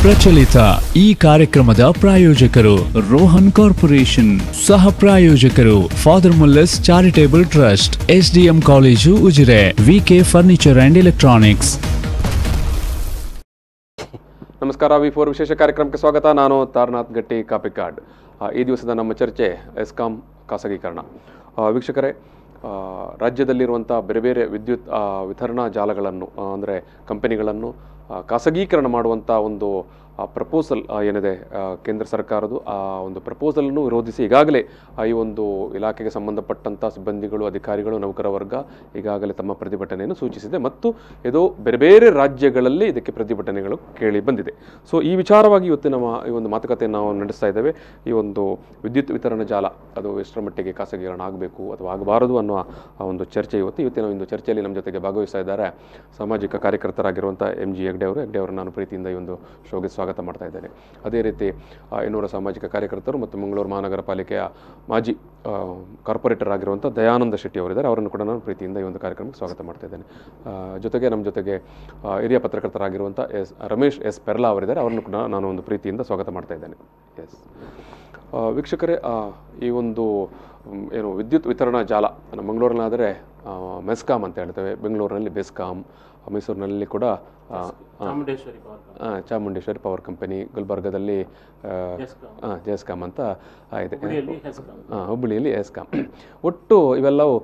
ಪ್ರಚಲಿತ ಈ ಕಾರ್ಯಕ್ರಮದ ಪ್ರಾಯೋಜಕರು ರೋಹನ್ ಕಾರ್ಪೊರೇಷನ್, ಸಹ ಪ್ರಾಯೋಜಕರು Father Muller's charitable trust, SDM college Ujire, V K furniture and electronics. ನಮಸ್ಕಾರ. ವಿ4 ವಿಶೇಷ ಕಾರ್ಯಕ್ರಮಕ್ಕೆ ಸ್ವಾಗತ. ನಾನು ತಾರನಾಥ್ ಗಟ್ಟಿ ಕಾಪಿಕಾಡ್. ಈ ದಿವಸದ ನಮ್ಮ ಚರ್ಚೆ ಎಸ್ಕಾಂ ಖಾಸಗೀಕರಣ. ವೀಕ್ಷಕರೇ, ರಾಜ್ಯದಲ್ಲಿರುವಂಥ ಬೇರೆ ಬೇರೆ ವಿದ್ಯುತ್ ವಿತರಣಾ ಜಾಲಗಳನ್ನು ಅಂದರೆ ಕಂಪನಿಗಳನ್ನು ಖಾಸಗೀಕರಣ ಮಾಡುವಂಥ ಒಂದು ಪ್ರಪೋಸಲ್ ಏನಿದೆ ಕೇಂದ್ರ ಸರ್ಕಾರದ್ದು, ಆ ಒಂದು ಪ್ರಪೋಸಲನ್ನು ವಿರೋಧಿಸಿ ಈಗಾಗಲೇ ಈ ಒಂದು ಇಲಾಖೆಗೆ ಸಂಬಂಧಪಟ್ಟಂಥ ಸಿಬ್ಬಂದಿಗಳು, ಅಧಿಕಾರಿಗಳು, ನೌಕರ ವರ್ಗ ಈಗಾಗಲೇ ತಮ್ಮ ಪ್ರತಿಭಟನೆಯನ್ನು ಸೂಚಿಸಿದೆ ಮತ್ತು ಇದು ಬೇರೆ ಬೇರೆ ರಾಜ್ಯಗಳಲ್ಲಿ ಇದಕ್ಕೆ ಪ್ರತಿಭಟನೆಗಳು ಕೇಳಿ ಬಂದಿದೆ. ಸೊ ಈ ವಿಚಾರವಾಗಿ ಇವತ್ತಿನ ಈ ಒಂದು ಮಾತುಕತೆಯನ್ನು ನಾವು ನಡೆಸ್ತಾ ಇದ್ದೇವೆ. ಈ ಒಂದು ವಿದ್ಯುತ್ ವಿತರಣಾ ಜಾಲ ಅದು ಎಷ್ಟರ ಮಟ್ಟಿಗೆ ಖಾಸಗೀಕರಣ ಆಗಬೇಕು ಅಥವಾ ಆಗಬಾರದು ಅನ್ನುವ ಒಂದು ಚರ್ಚೆ ಇವತ್ತಿನ ಒಂದು ಚರ್ಚೆಯಲ್ಲಿ ನಮ್ಮ ಜೊತೆಗೆ ಭಾಗವಹಿಸ್ತಾ ಇದ್ದಾರೆ ಸಾಮಾಜಿಕ ಕಾರ್ಯಕರ್ತರಾಗಿರುವಂಥ MG ಹೆಗ್ಡೆ ಅವರು ನಾನು ಪ್ರೀತಿಯಿಂದ ಈ ಒಂದು ಶೋಗೆ ಸ್ವಾಗತ ಮಾಡ್ತಾ ಇದ್ದೇನೆ. ಅದೇ ರೀತಿ ಇನ್ನೂರ ಸಾಮಾಜಿಕ ಕಾರ್ಯಕರ್ತರು ಮತ್ತು ಮಂಗಳೂರು ಮಹಾನಗರ ಪಾಲಿಕೆಯ ಮಾಜಿ ಕಾರ್ಪೊರೇಟರ್ ಆಗಿರುವಂಥ ದಯಾನಂದ ಶೆಟ್ಟಿ ಅವರಿದ್ದಾರೆ. ಅವರನ್ನು ಕೂಡ ನಾನು ಪ್ರೀತಿಯಿಂದ ಈ ಒಂದು ಕಾರ್ಯಕ್ರಮಕ್ಕೆ ಸ್ವಾಗತ ಮಾಡ್ತಾ ಇದ್ದೇನೆ. ನಮ್ಮ ಜೊತೆಗೆ ಹಿರಿಯ ಪತ್ರಕರ್ತರಾಗಿರುವಂಥ ರಮೇಶ್ ಎಸ್ ಪೆರ್ಲಾ ಅವರಿದ್ದಾರೆ. ಅವರನ್ನು ಕೂಡ ನಾನು ಒಂದು ಪ್ರೀತಿಯಿಂದ ಸ್ವಾಗತ ಮಾಡ್ತಾ ಇದ್ದೇನೆ. ಎಸ್ ವೀಕ್ಷಕರೇ, ಈ ಒಂದು ವಿದ್ಯುತ್ ವಿತರಣಾ ಜಾಲ ನಮ್ಮ ಮಂಗಳೂರಿನಾದರೆ ಮೆಸ್ಕಾಮ್ ಅಂತ ಹೇಳ್ತೇವೆ, ಬೆಂಗಳೂರಿನಲ್ಲಿ ಬೆಸ್ಕಾಮ್, ಮೈಸೂರಿನಲ್ಲಿ ಕೂಡ ಚಾಮುಂಡೇಶ್ವರಿ ಪವರ್ ಕಂಪನಿ, ಗುಲ್ಬರ್ಗದಲ್ಲಿ ಜೆಸ್ಕಾಮ್ ಅಂತ ಇದೆ, ಹುಬ್ಬಳ್ಳಿಯಲ್ಲಿ ಎಸ್ಕಾಮ್. ಒಟ್ಟು ಇವೆಲ್ಲವೂ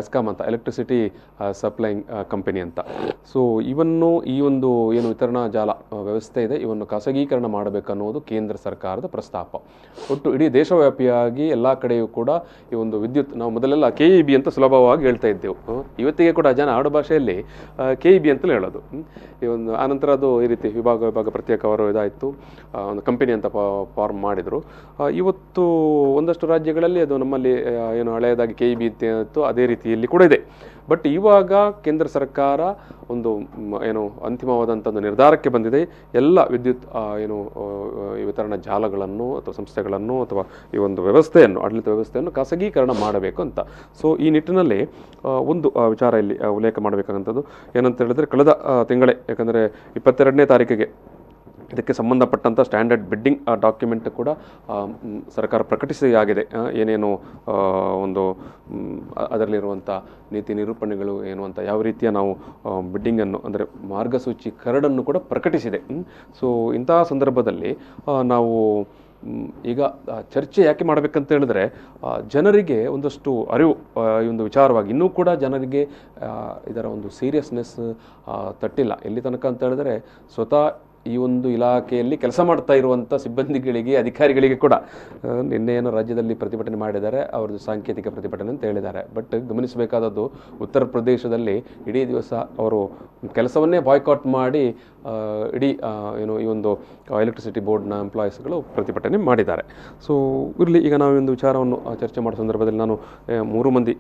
ಎಸ್ಕಾಮ್ ಅಂತ ಎಲೆಕ್ಟ್ರಿಸಿಟಿ ಸಪ್ಲೈಂಗ್ ಕಂಪನಿ ಅಂತ. ಸೊ ಇವನ್ನು ಈ ಒಂದು ವಿತರಣಾ ಜಾಲ ವ್ಯವಸ್ಥೆ ಇದೆ, ಇವನ್ನು ಖಾಸಗೀಕರಣ ಮಾಡಬೇಕನ್ನೋದು ಕೇಂದ್ರ ಸರ್ಕಾರದ ಪ್ರಸ್ತಾಪ. ಒಟ್ಟು ಇಡೀ ದೇಶವ್ಯಾಪಿಯಾಗಿ ಎಲ್ಲ ಕಡೆಯೂ ಕೂಡ ಈ ಒಂದು ವಿದ್ಯುತ್, ನಾವು ಮೊದಲೆಲ್ಲ KEB ಅಂತ ಸುಲಭವಾಗಿ ಹೇಳ್ತಾ ಇದ್ದೆವು. ಇವತ್ತಿಗೆ ಕೂಡ ಜನ ಆಡು ಭಾಷೆಯಲ್ಲಿ KEB ಅಂತಲೇ ಹೇಳೋದು. ಈ ಒಂದು ಆನಂತರ ಅದು ಈ ರೀತಿ ವಿಭಾಗ ಪ್ರತ್ಯೇಕವರು ಇದಾಯಿತು, ಒಂದು ಕಂಪನಿ ಅಂತ ಫಾರ್ಮ್ ಮಾಡಿದರು. ಇವತ್ತು ಒಂದಷ್ಟು ರಾಜ್ಯಗಳಲ್ಲಿ ಅದು ನಮ್ಮಲ್ಲಿ ಹಳೆಯದಾಗಿ KEB ಇತ್ತು, ಅದೇ ರೀತಿಯಲ್ಲಿ ಕೂಡ ಇದೆ. ಬಟ್ ಇವಾಗ ಕೇಂದ್ರ ಸರ್ಕಾರ ಒಂದು ಅಂತಿಮವಾದಂಥ ಒಂದು ನಿರ್ಧಾರಕ್ಕೆ ಬಂದಿದೆ. ಎಲ್ಲ ವಿದ್ಯುತ್ ವಿತರಣಾ ಜಾಲಗಳನ್ನು ಅಥವಾ ಸಂಸ್ಥೆಗಳನ್ನು ಅಥವಾ ಈ ಒಂದು ವ್ಯವಸ್ಥೆಯನ್ನು, ಆಡಳಿತ ವ್ಯವಸ್ಥೆಯನ್ನು ಖಾಸಗೀಕರಣ ಮಾಡಬೇಕು ಅಂತ. ಸೊ ಈ ನಿಟ್ಟಿನಲ್ಲಿ ಒಂದು ವಿಚಾರ ಇಲ್ಲಿ ಉಲ್ಲೇಖ ಮಾಡಬೇಕಾದಂಥದ್ದು ಏನಂತ ಹೇಳಿದ್ರೆ, ಕಳೆದ ತಿಂಗಳೇ, ಯಾಕಂದರೆ 22ನೇ ತಾರೀಕಿಗೆ ಇದಕ್ಕೆ ಸಂಬಂಧಪಟ್ಟಂಥ ಸ್ಟ್ಯಾಂಡರ್ಡ್ ಬಿಡ್ಡಿಂಗ್ ಡಾಕ್ಯುಮೆಂಟ್ ಕೂಡ ಸರ್ಕಾರ ಪ್ರಕಟಿಸಿ ಆಗಿದೆ. ಏನೇನು ಒಂದು ಅದರಲ್ಲಿರುವಂಥ ನೀತಿ ನಿರೂಪಣೆಗಳು ಏನು ಅಂತ, ಯಾವ ರೀತಿಯ ನಾವು ಬಿಡ್ಡಿಂಗನ್ನು ಅಂದರೆ ಮಾರ್ಗಸೂಚಿ ಕರಡನ್ನು ಕೂಡ ಪ್ರಕಟಿಸಿದೆ. ಸೊ ಇಂತಹ ಸಂದರ್ಭದಲ್ಲಿ ನಾವು ಈಗ ಚರ್ಚೆ ಯಾಕೆ ಮಾಡಬೇಕಂತ ಹೇಳಿದ್ರೆ, ಜನರಿಗೆ ಒಂದಷ್ಟು ಅರಿವು ಈ ಒಂದು ವಿಚಾರವಾಗಿ ಇನ್ನೂ ಕೂಡ ಜನರಿಗೆ ಇದರ ಒಂದು ಸೀರಿಯಸ್ನೆಸ್ ತಟ್ಟಿಲ್ಲ. ಎಲ್ಲಿ ತನಕ ಅಂತ ಹೇಳಿದ್ರೆ, ಸ್ವತಃ ಈ ಒಂದು ಇಲಾಖೆಯಲ್ಲಿ ಕೆಲಸ ಮಾಡ್ತಾ ಇರುವಂಥ ಸಿಬ್ಬಂದಿಗಳಿಗೆ, ಅಧಿಕಾರಿಗಳಿಗೆ ಕೂಡ ನಿನ್ನೆ ಏನೋ ರಾಜ್ಯದಲ್ಲಿ ಪ್ರತಿಭಟನೆ ಮಾಡಿದ್ದಾರೆ, ಅವ್ರದ್ದು ಸಾಂಕೇತಿಕ ಪ್ರತಿಭಟನೆ ಅಂತ ಹೇಳಿದ್ದಾರೆ. ಬಟ್ ಗಮನಿಸಬೇಕಾದದ್ದು, ಉತ್ತರ ಪ್ರದೇಶದಲ್ಲಿ ಇಡೀ ದಿವಸ ಅವರು ಕೆಲಸವನ್ನೇ ಬಾಯ್ಕಾಟ್ ಮಾಡಿ ಇಡೀ ಈ ಒಂದು ಎಲೆಕ್ಟ್ರಿಸಿಟಿ ಬೋರ್ಡ್ನ ಎಂಪ್ಲಾಯೀಸ್ಗಳು ಪ್ರತಿಭಟನೆ ಮಾಡಿದ್ದಾರೆ. ಸೊ ಇರಲಿ, ಈಗ ನಾವು ಒಂದು ವಿಚಾರವನ್ನು ಚರ್ಚೆ ಮಾಡೋ ಸಂದರ್ಭದಲ್ಲಿ ನಾನು 3 ಮಂದಿ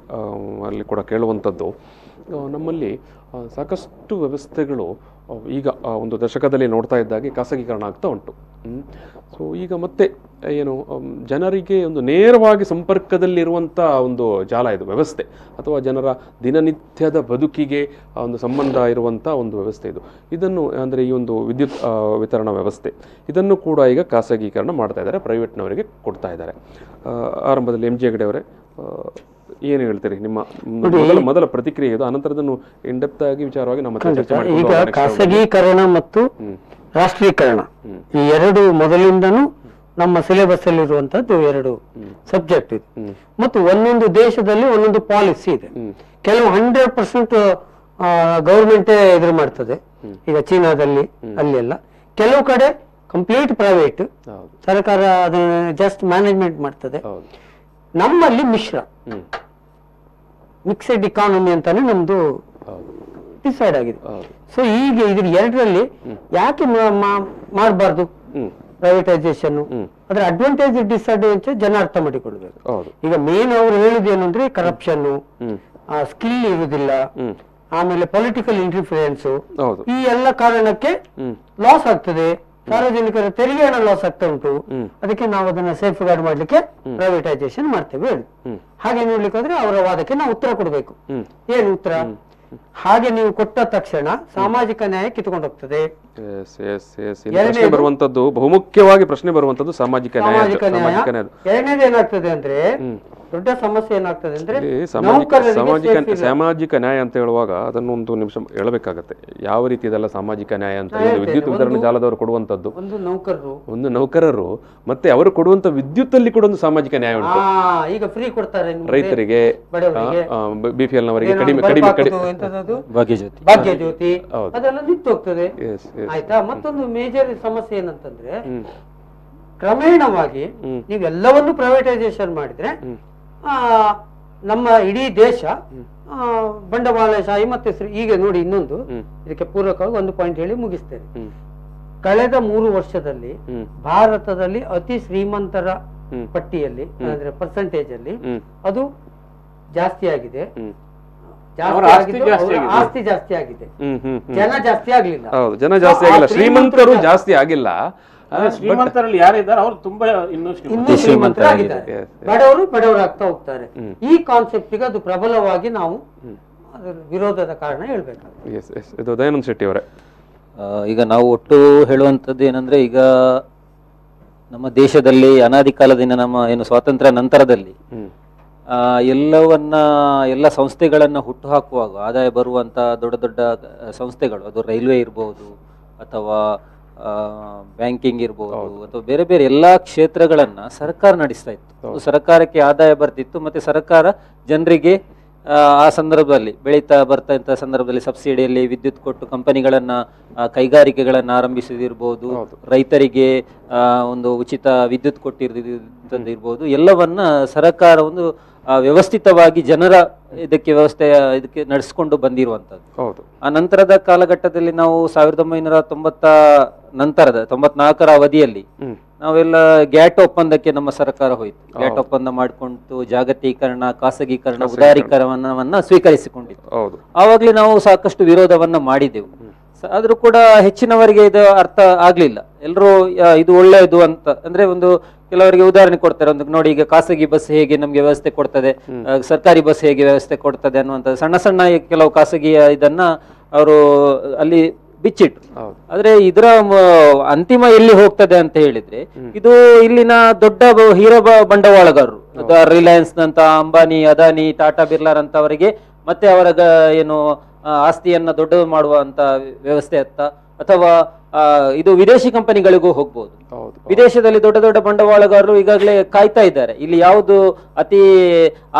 ಅಲ್ಲಿ ಕೂಡ ಕೇಳುವಂಥದ್ದು, ನಮ್ಮಲ್ಲಿ ಸಾಕಷ್ಟು ವ್ಯವಸ್ಥೆಗಳು ಈಗ ಒಂದು ದಶಕದಲ್ಲಿ ನೋಡ್ತಾ ಇದ್ದಾಗೆ ಖಾಸಗೀಕರಣ ಆಗ್ತಾ ಉಂಟು. ಸೊ ಈಗ ಮತ್ತೆ ಜನರಿಗೆ ಒಂದು ನೇರವಾಗಿ ಸಂಪರ್ಕದಲ್ಲಿರುವಂಥ ಒಂದು ಜಾಲ ಇದು, ವ್ಯವಸ್ಥೆ, ಅಥವಾ ಜನರ ದಿನನಿತ್ಯದ ಬದುಕಿಗೆ ಒಂದು ಸಂಬಂಧ ಇರುವಂಥ ಒಂದು ವ್ಯವಸ್ಥೆ ಇದು. ಇದನ್ನು ಅಂದರೆ ಈ ಒಂದು ವಿದ್ಯುತ್ ವಿತರಣಾ ವ್ಯವಸ್ಥೆ, ಇದನ್ನು ಕೂಡ ಈಗ ಖಾಸಗೀಕರಣ ಮಾಡ್ತಾ ಇದ್ದಾರೆ, ಪ್ರೈವೇಟ್ನವರಿಗೆ ಕೊಡ್ತಾ ಇದ್ದಾರೆ. ಆರಂಭದಲ್ಲಿ MG ಹೆಗ್ಡೆ ಅವರೇ, ಏನು ಹೇಳ್ತೀರಿ? ನಿಮ್ಮ ಮೊದಲ ಪ್ರತಿಕ್ರಿಯೆ ಇದು, ಅನಂತರದನ್ನು ಇನ್ಡೆಪ್ತ್ ಆಗಿ ವಿಚಾರವಾಗಿ ನಮ್ಮ ಚರ್ಚೆ ಮಾಡಿ. ಈಗ ಖಾಸಗೀಕರಣ ಮತ್ತು ರಾಷ್ಟ್ರೀಕರಣ ಈ ಎರಡು ಮೊದಲಿಂದನೂ ನಮ್ಮ ಸಿಲೆಬಸ್ ಅಲ್ಲಿ ಇರುವಂತದ್ದು 2 ಸಬ್ಜೆಕ್ಟ್ ಇದೆ. ಮತ್ತು ಒಂದೊಂದು ದೇಶದಲ್ಲಿ ಒಂದೊಂದು ಪಾಲಿಸಿ ಇದೆ. ಕೆಲವು 100% ಗವರ್ಮೆಂಟೇ ಎದುರು ಮಾಡ್ತದೆ. ಈಗ ಚೀನಾದಲ್ಲಿ ಅಲ್ಲೆಲ್ಲ, ಕೆಲವು ಕಡೆ ಕಂಪ್ಲೀಟ್ ಪ್ರೈವೇಟ್, ಸರ್ಕಾರ ಅದನ್ನ ಜಸ್ಟ್ ಮ್ಯಾನೇಜ್ಮೆಂಟ್ ಮಾಡ್ತದೆ. ನಮ್ಮಲ್ಲಿ ಮಿಕ್ಸೆಡ್ ಇಕಾನಮಿ ಅಂತಾನೆ ನಮ್ದು ಡಿಸೈಡ್ ಆಗಿದೆ. ಸೊ ಈಗ ಇದ್ರ 2ರಲ್ಲಿ ಯಾಕೆ ಮಾಡಬಾರ್ದು ಪ್ರೈವೇಟೈಸೇಷನ್? ಅದ್ರ ಅಡ್ವಾಂಟೇಜ್ ಡಿಸ್ಅಡ್ವಾಂಟೇಜ್ ಜನ ಅರ್ಥ ಮಾಡಿಕೊಳ್ಬೇಕು. ಈಗ ಮೇನ್ ಅವ್ರು ಹೇಳುದೇನು ಅಂದ್ರೆ, ಕರಪ್ಷನ್, ಸ್ಕಿಲ್ ಇರುವುದಿಲ್ಲ, ಆಮೇಲೆ ಪೊಲಿಟಿಕಲ್ ಇಂಟರ್ಫಿರೆನ್ಸ್, ಈ ಎಲ್ಲ ಕಾರಣಕ್ಕೆ ಲಾಸ್ ಆಗ್ತದೆ, ಸಾರ್ವಜನಿಕರ ತೆರಿಗೆ ಹಣ ಲಾಸ್ ಆಗ್ತಾ ಉಂಟು. ಅದಕ್ಕೆ ನಾವು ಅದನ್ನ ಸೇಫ್ ಗಾರ್ಡ್ ಮಾಡ್ಲಿಕ್ಕೆ ಪ್ರೈವೇಟೈಸೇಷನ್ ಮಾಡ್ತೇವೆ. ಹಾಗೆ ನೋಡ್ಲಿಕ್ಕೆ ಹೋದ್ರೆ ಅವರ ವಾದಕ್ಕೆ ನಾವು ಉತ್ತರ ಕೊಡ್ಬೇಕು. ಏನು ಉತ್ತರ? ಹಾಗೆ ನೀವು ಕೊಟ್ಟ ತಕ್ಷಣ ಸಾಮಾಜಿಕ ನ್ಯಾಯ ಕಿತ್ಕೊಂಡು ಹೋಗ್ತದೆ. ಪ್ರಶ್ನೆ ಬರುವಂತದ್ದು ಬಹುಮುಖ್ಯವಾಗಿ ಪ್ರಶ್ನೆ ಬರುವಂತದ್ದು ಸಾಮಾಜಿಕ ನ್ಯಾಯ. ಎರಡನೇದು ಏನಾಗ್ತದೆ ಅಂದ್ರೆ ದೊಡ್ಡ ಸಮಸ್ಯೆ ಏನಾಗ್ತದೆ ಅಂದ್ರೆ ಸಾಮಾಜಿಕ ನ್ಯಾಯ ಅಂತ ಹೇಳುವಾಗ ಅದನ್ನು ಒಂದು ನಿಮಿಷ ಹೇಳಬೇಕಾಗತ್ತೆ. ಯಾವ ರೀತಿ ಇದೆಲ್ಲ ಸಾಮಾಜಿಕ ನ್ಯಾಯ ಅಂತ ವಿದ್ಯುತ್ ವಿತರಣಾ ಜಾಲದವರು ಕೊಡುವಂತದ್ದು ಒಂದು ನೌಕರರು ಮತ್ತೆ ಅವರು ಕೊಡುವಂತ ವಿದ್ಯುತ್ ಅಲ್ಲಿ ಕೂಡ ಒಂದು ಸಾಮಾಜಿಕ ನ್ಯಾಯ ಉಂಟು. ಈಗ ಫ್ರೀ ಕೊಡ್ತಾರೆ ರೈತರಿಗೆ, BPL ನವರಿಗೆ ಕಡಿಮೆ ಭಾಗ್ಯಜ್ಯೋತಿ ಅದೆಲ್ಲ ನಿಂತು ಹೋಗ್ತದೆ. ಆಯ್ತಾ. ಮತ್ತೊಂದು ಮೇಜರ್ ಸಮಸ್ಯೆ ಏನಂತಂದ್ರೆ ಕ್ರಮೇಣವಾಗಿ ನೀವೆಲ್ಲವನ್ನು ಪ್ರೈವೇಟೈಸೇಷನ್ ಮಾಡಿದ್ರೆ ನಮ್ಮ ಇಡೀ ದೇಶ ಬಂಡವಾಳಶಾಹಿ ಮತ್ತೆ ಈಗ ನೋಡಿ ಇನ್ನೊಂದು ಇದಕ್ಕೆ ಪೂರಕವಾಗಿ ಒಂದು ಪಾಯಿಂಟ್ ಹೇಳಿ ಮುಗಿಸ್ತೇನೆ. ಕಳೆದ 3 ವರ್ಷದಲ್ಲಿ ಭಾರತದಲ್ಲಿ ಅತಿ ಶ್ರೀಮಂತರ ಪಟ್ಟಿಯಲ್ಲಿ ಅಂದ್ರೆ ಪರ್ಸೆಂಟೇಜ್ ಅಲ್ಲಿ ಅದು ಜಾಸ್ತಿ ಆಗಿದೆ. ಆಸ್ತಿ ಜಾಸ್ತಿ ಆಗಿದೆ, ಜನ ಜಾಸ್ತಿ ಆಗ್ಲಿಲ್ಲ. ಜನ ಜಾಸ್ತಿ ಆಗಿಲ್ಲ, ಶ್ರೀಮಂತರು ಜಾಸ್ತಿ ಆಗಿಲ್ಲ. ಶ್ರೀಮಂತರಲ್ಲಿ ಯಾರಿದ್ದಾರೆ ಅವರು ತುಂಬಾ ಇನ್ನೂ ಶ್ರೀಮಂತರಾಗಿದ್ದಾರೆ, ಬಡವರಾಗ್ತಾ ಹೋಗ್ತಾರೆ. ಈ ಕಾನ್ಸೆಪ್ಟ್ ಅದು ಪ್ರಬಲವಾಗಿ ನಾವು ಅದರ ವಿರೋಧದ ಕಾರಣ ಹೇಳ್ಬೇಕಾಗ್ತದೆ. ದಯಾನಂದ ಶೆಟ್ಟಿ ಅವರೇ, ಈಗ ನಾವು ಒಟ್ಟು ಹೇಳುವಂಥದ್ದು ಏನಂದ್ರೆ, ಈಗ ನಮ್ಮ ದೇಶದಲ್ಲಿ ಅನಾದಿ ಕಾಲದಿಂದ ನಮ್ಮ ಏನು ಸ್ವಾತಂತ್ರ್ಯ ನಂತರದಲ್ಲಿ ಎಲ್ಲ ಸಂಸ್ಥೆಗಳನ್ನ ಹುಟ್ಟು ಹಾಕುವಾಗ ಆದಾಯ ಬರುವಂತ ದೊಡ್ಡ ದೊಡ್ಡ ಸಂಸ್ಥೆಗಳು, ಅದು ರೈಲ್ವೆ ಇರ್ಬೋದು ಅಥವಾ ಬ್ಯಾಂಕಿಂಗ್ ಇರ್ಬೋದು ಅಥವಾ ಬೇರೆ ಬೇರೆ ಎಲ್ಲಾ ಕ್ಷೇತ್ರಗಳನ್ನ ಸರ್ಕಾರ ನಡೆಸ್ತಾ ಇತ್ತು. ಸರ್ಕಾರಕ್ಕೆ ಆದಾಯ ಬರ್ತಿತ್ತು, ಮತ್ತೆ ಸರ್ಕಾರ ಜನರಿಗೆ ಆ ಸಂದರ್ಭದಲ್ಲಿ ಬೆಳೀತಾ ಬರ್ತಾ ಇದ್ದ ಸಂದರ್ಭದಲ್ಲಿ ಸಬ್ಸಿಡಿಯಲ್ಲಿ ವಿದ್ಯುತ್ ಕೊಟ್ಟು ಕಂಪನಿಗಳನ್ನ ಕೈಗಾರಿಕೆಗಳನ್ನ ಆರಂಭಿಸಿದಿರ್ಬೋದು, ರೈತರಿಗೆ ಒಂದು ಉಚಿತ ವಿದ್ಯುತ್ ಕೊಟ್ಟಿರ್ಬೋದು. ಎಲ್ಲವನ್ನ ಸರ್ಕಾರ ಒಂದು ವ್ಯವಸ್ಥಿತವಾಗಿ ಜನರ ಇದಕ್ಕೆ ನಡೆಸ್ಕೊಂಡು ಬಂದಿರುವಂತದ್ದು. ಆ ನಂತರದ ಕಾಲಘಟ್ಟದಲ್ಲಿ ನಾವು 1994ರ ಅವಧಿಯಲ್ಲಿ ನಾವೆಲ್ಲ ಗ್ಯಾಟ್ ಒಪ್ಪಂದಕ್ಕೆ ನಮ್ಮ ಸರ್ಕಾರ ಹೋಯಿತು. ಗ್ಯಾಟ್ ಒಪ್ಪಂದ ಮಾಡಿಕೊಂಡು ಜಾಗತೀಕರಣ, ಖಾಸಗೀಕರಣ, ಉದಾರೀಕರಣವನ್ನ ಸ್ವೀಕರಿಸಿಕೊಂಡಿತ್ತು. ಆವಾಗ್ಲೇ ನಾವು ಸಾಕಷ್ಟು ವಿರೋಧವನ್ನ ಮಾಡಿದೆವು. ಆದ್ರೂ ಕೂಡ ಹೆಚ್ಚಿನವರಿಗೆ ಇದು ಅರ್ಥ ಆಗ್ಲಿಲ್ಲ. ಎಲ್ಲರೂ ಇದು ಒಳ್ಳೆಯದು ಅಂತ ಅಂದ್ರೆ, ಒಂದು ಕೆಲವರಿಗೆ ಉದಾಹರಣೆ ಕೊಡ್ತಾರೆ. ಒಂದು ನೋಡಿ, ಈಗ ಖಾಸಗಿ ಬಸ್ ಹೇಗೆ ನಮ್ಗೆ ವ್ಯವಸ್ಥೆ ಕೊಡ್ತದೆ, ಸರ್ಕಾರಿ ಬಸ್ ಹೇಗೆ ವ್ಯವಸ್ಥೆ ಕೊಡ್ತದೆ ಅನ್ನುವಂಥದ್ದು ಸಣ್ಣ ಸಣ್ಣ ಕೆಲವು ಖಾಸಗಿಯ ಇದನ್ನ ಅವರು ಅಲ್ಲಿ ಬಿಚ್ಚಿಟ್ರು. ಆದ್ರೆ ಇದರ ಅಂತಿಮ ಎಲ್ಲಿ ಹೋಗ್ತದೆ ಅಂತ ಹೇಳಿದ್ರೆ, ಇದು ಇಲ್ಲಿನ ದೊಡ್ಡ ಹೀರೋ ಬಂಡವಾಳಗಾರರು, ರಿಲಯನ್ಸ್ ನಂತ, ಅಂಬಾನಿ, ಅದಾನಿ, ಟಾಟಾ ಬಿರ್ಲಾರಂತವರಿಗೆ ಮತ್ತೆ ಅವರ ಏನು ಆಸ್ತಿಯನ್ನ ದೊಡ್ಡದು ಮಾಡುವಂತ ವ್ಯವಸ್ಥೆ ಅಥವಾ ಇದು ವಿದೇಶಿ ಕಂಪನಿಗಳಿಗೂ ಹೋಗ್ಬೋದು. ವಿದೇಶದಲ್ಲಿ ದೊಡ್ಡ ದೊಡ್ಡ ಬಂಡವಾಳಗಾರರು ಈಗಾಗಲೇ ಕಾಯ್ತಾ ಇದ್ದಾರೆ, ಇಲ್ಲಿ ಯಾವುದು ಅತಿ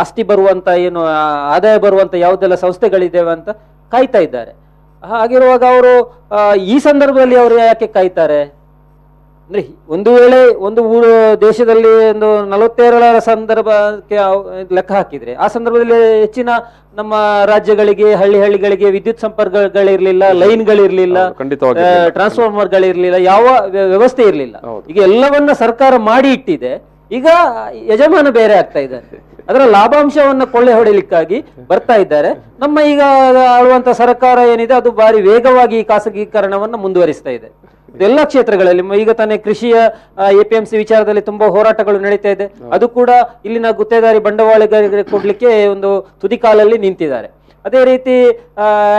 ಆಸ್ತಿ ಬರುವಂತ ಏನು ಆದಾಯ ಬರುವಂತ ಯಾವುದೆಲ್ಲ ಸಂಸ್ಥೆಗಳಿದ್ದೇವೆ ಅಂತ ಕಾಯ್ತಾ ಇದ್ದಾರೆ. ಹಾಗಿರುವಾಗ ಅವರು ಈ ಸಂದರ್ಭದಲ್ಲಿ ಅವರು ಯಾಕೆ ಕಾಯ್ತಾರೆ ಅಂದ್ರೆ, ಒಂದು ವೇಳೆ ಒಂದು ದೇಶದಲ್ಲಿ ಒಂದು 47ರ ಸಂದರ್ಭಕ್ಕೆ ಲೆಕ್ಕ ಹಾಕಿದ್ರೆ, ಆ ಸಂದರ್ಭದಲ್ಲಿ ಹೆಚ್ಚಿನ ನಮ್ಮ ರಾಜ್ಯಗಳಿಗೆ, ಹಳ್ಳಿಗಳಿಗೆ ವಿದ್ಯುತ್ ಸಂಪರ್ಕಗಳಿರ್ಲಿಲ್ಲ, ಲೈನ್ಗಳಿರ್ಲಿಲ್ಲ, ಟ್ರಾನ್ಸ್ಫಾರ್ಮರ್ಗಳಿರ್ಲಿಲ್ಲ, ಯಾವ ವ್ಯವಸ್ಥೆ ಇರ್ಲಿಲ್ಲ. ಈಗ ಎಲ್ಲವನ್ನ ಸರ್ಕಾರ ಮಾಡಿ ಇಟ್ಟಿದೆ. ಈಗ ಯಜಮಾನ ಬೇರೆ ಆಗ್ತಾ ಇದ್ದಾರೆ, ಅದರ ಲಾಭಾಂಶವನ್ನ ಕೊಳ್ಳೆ ಹೊಡೆಯಲಿಕ್ಕಾಗಿ ಬರ್ತಾ ಇದ್ದಾರೆ. ನಮ್ಮ ಈಗ ಆಳುವಂತ ಸರ್ಕಾರ ಏನಿದೆ ಅದು ಬಾರಿ ವೇಗವಾಗಿ ಈ ಖಾಸಗೀಕರಣವನ್ನ ಮುಂದುವರಿಸ್ತಾ ಇದೆ ಎಲ್ಲ ಕ್ಷೇತ್ರಗಳಲ್ಲಿ. ಈಗ ತಾನೇ ಕೃಷಿಯ APMC ವಿಚಾರದಲ್ಲಿ ತುಂಬಾ ಹೋರಾಟಗಳು ನಡೀತಾ ಇದೆ. ಅದು ಕೂಡ ಇಲ್ಲಿನ ಗುತ್ತೇದಾರಿ ಬಂಡವಾಳಗಾರರಿಗೆ ಕೊಡ್ಲಿಕ್ಕೆ ಒಂದು ತುದಿಕಾಲಲ್ಲಿ ನಿಂತಿದ್ದಾರೆ. ಅದೇ ರೀತಿ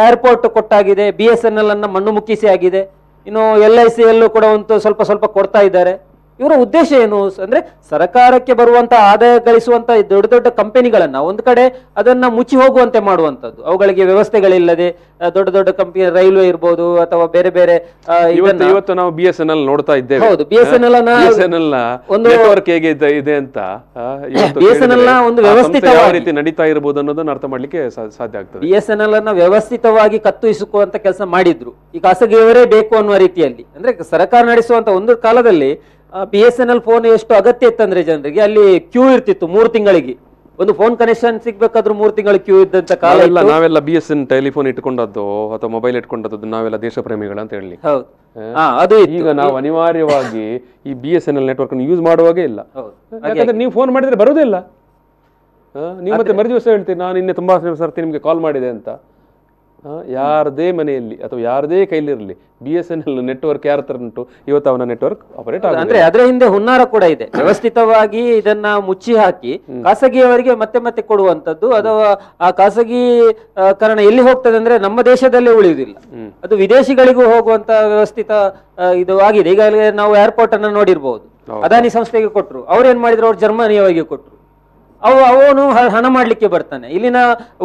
ಏರ್ಪೋರ್ಟ್ ಕೊಟ್ಟಾಗಿದೆ, BSNL ಅನ್ನ ಮಣ್ಣು ಮುಕ್ಕಿಸಿ ಆಗಿದೆ, ಇನ್ನು LIC ಯಲ್ಲೂ ಕೂಡ ಒಂದು ಸ್ವಲ್ಪ ಕೊಡ್ತಾ ಇದ್ದಾರೆ. ಇವರ ಉದ್ದೇಶ ಏನು ಅಂದ್ರೆ, ಸರ್ಕಾರಕ್ಕೆ ಬರುವಂತ ಆದಾಯ ಗಳಿಸುವಂತ ದೊಡ್ಡ ದೊಡ್ಡ ಕಂಪನಿಗಳನ್ನ ಒಂದು ಕಡೆ ಅದನ್ನ ಮುಚ್ಚಿ ಹೋಗುವಂತೆ ಮಾಡುವಂತದ್ದು. ಅವುಗಳಿಗೆ ವ್ಯವಸ್ಥೆಗಳಿಲ್ಲದೆ ದೊಡ್ಡ ದೊಡ್ಡ ಕಂಪನಿ, ರೈಲ್ವೆ ಇರ್ಬೋದು ಅಥವಾ ಬೇರೆ ಬೇರೆ. ಇವತ್ತು ನಾವು BSNL ನೋಡ್ತಾ ಇದ್ದೇವೆ. ಹೌದು, BSNL ಒಂದು ನೆಟ್ವರ್ಕ್ ಹೇಗೆ ಇದೆ ಅಂತ, BSNL ಒಂದು ವ್ಯವಸ್ಥಿತವಾಗಿ ರೀತಿ ನಡೀತಾ ಇರಬಹುದು ಅನ್ನೋದನ್ನ ಅರ್ಥ ಮಾಡ್ಲಿಕ್ಕೆ ಸಾಧ್ಯ ಆಗ್ತದೆ. BSNL ಅನ್ನ ವ್ಯವಸ್ಥಿತವಾಗಿ ಕತ್ತುಹಿಸುವಂತ ಕೆಲಸ ಮಾಡಿದ್ರು ಈ ಖಾಸಗಿಯವರೇ ಬೇಕು ಅನ್ನುವ ರೀತಿಯಲ್ಲಿ. ಅಂದ್ರೆ ಸರ್ಕಾರ ನಡೆಸುವಂತ ಒಂದು ಕಾಲದಲ್ಲಿ BSNL ಫೋನ್ ಎಷ್ಟು ಅಗತ್ಯ ಇತ್ತಂದ್ರೆ ಜನರಿಗೆ, ಅಲ್ಲಿ ಕ್ಯೂ ಇರ್ತಿತ್ತು 3 ತಿಂಗಳಿಗೆ. ಒಂದು ಫೋನ್ ಕನೆಕ್ಷನ್ ಸಿಗ್ಬೇಕಾದ್ರೂ 3 ತಿಂಗಳು ಕ್ಯೂ ಇದ್ದಂತ ಕಾಲ ಇಲ್ಲ. ನಾವೆಲ್ಲ BSN ಟೆಲಿಫೋನ್ ಇಟ್ಕೊಂಡದ್ದು ಅಥವಾ ಮೊಬೈಲ್ ಇಟ್ಕೊಂಡದ್ದು ನಾವೆಲ್ಲ ದೇಶ ಪ್ರೇಮಿಗಳ ಅಂತ ಹೇಳಿ. ಹೌದು, ಅದು ಈಗ ನಾವು ಅನಿವಾರ್ಯವಾಗಿ ಈ BSNL ನೆಟ್ವರ್ಕ್ ಯೂಸ್ ಮಾಡುವಾಗೇ ಇಲ್ಲ. ಯಾಕಂದ್ರೆ ನೀವು ಫೋನ್ ಮಾಡಿದ್ರೆ ಬರೋದೇ ಇಲ್ಲ. ನೀವು ಮತ್ತೆ ಮರು ದಿವಸ ಹೇಳ್ತೀರಿ, ನಾನು ನಿನ್ನೆ ತುಂಬಾ ಸರ್ತಿ ನಿಮ್ಗೆ ಕಾಲ್ ಮಾಡಿದೆ ಅಂತ. ಯಾರದೇ ಮನೆಯಲ್ಲಿ ಅಥವಾ ಯಾರದೇ ಕೈಲಿರಲಿ BSNL ನೆಟ್ವರ್ಕ್ ಯಾರ ಹತ್ರ ಉಂಟು ಇವತ್ತು ಅವನ ನೆಟ್ವರ್ಕ್ ಆಪರೇಟ್ ಆಗುತ್ತೆ. ಅಂದ್ರೆ ಅದರ ಹಿಂದೆ ಹುನ್ನಾರ ಕೂಡ ಇದೆ. ವ್ಯವಸ್ಥಿತವಾಗಿ ಇದನ್ನ ಮುಚ್ಚಿ ಹಾಕಿ ಖಾಸಗಿಯವರಿಗೆ ಮತ್ತೆ ಮತ್ತೆ ಕೊಡುವಂತದ್ದು, ಅಥವಾ ಆ ಖಾಸಗೀಕರಣ ಎಲ್ಲಿ ಹೋಗ್ತದೆ ಅಂದ್ರೆ ನಮ್ಮ ದೇಶದಲ್ಲೇ ಉಳಿಯುವುದಿಲ್ಲ, ಅದು ವಿದೇಶಿಗಳಿಗೂ ಹೋಗುವಂತ ವ್ಯವಸ್ಥಿತ ಇದು ಆಗಿದೆ. ಈಗಾಗಲೇ ನಾವು ಏರ್ಪೋರ್ಟ್ ಅನ್ನ ನೋಡಿರ್ಬಹುದು, ಅದಾನಿ ಸಂಸ್ಥೆಗೆ ಕೊಟ್ಟರು, ಅವ್ರೇನ್ ಮಾಡಿದ್ರು, ಅವ್ರು ಜರ್ಮನಿಯವರಿಗೆ ಕೊಟ್ಟರು. ಅವನು ಹಣ ಮಾಡ್ಲಿಕ್ಕೆ ಬರ್ತಾನೆ, ಇಲ್ಲಿನ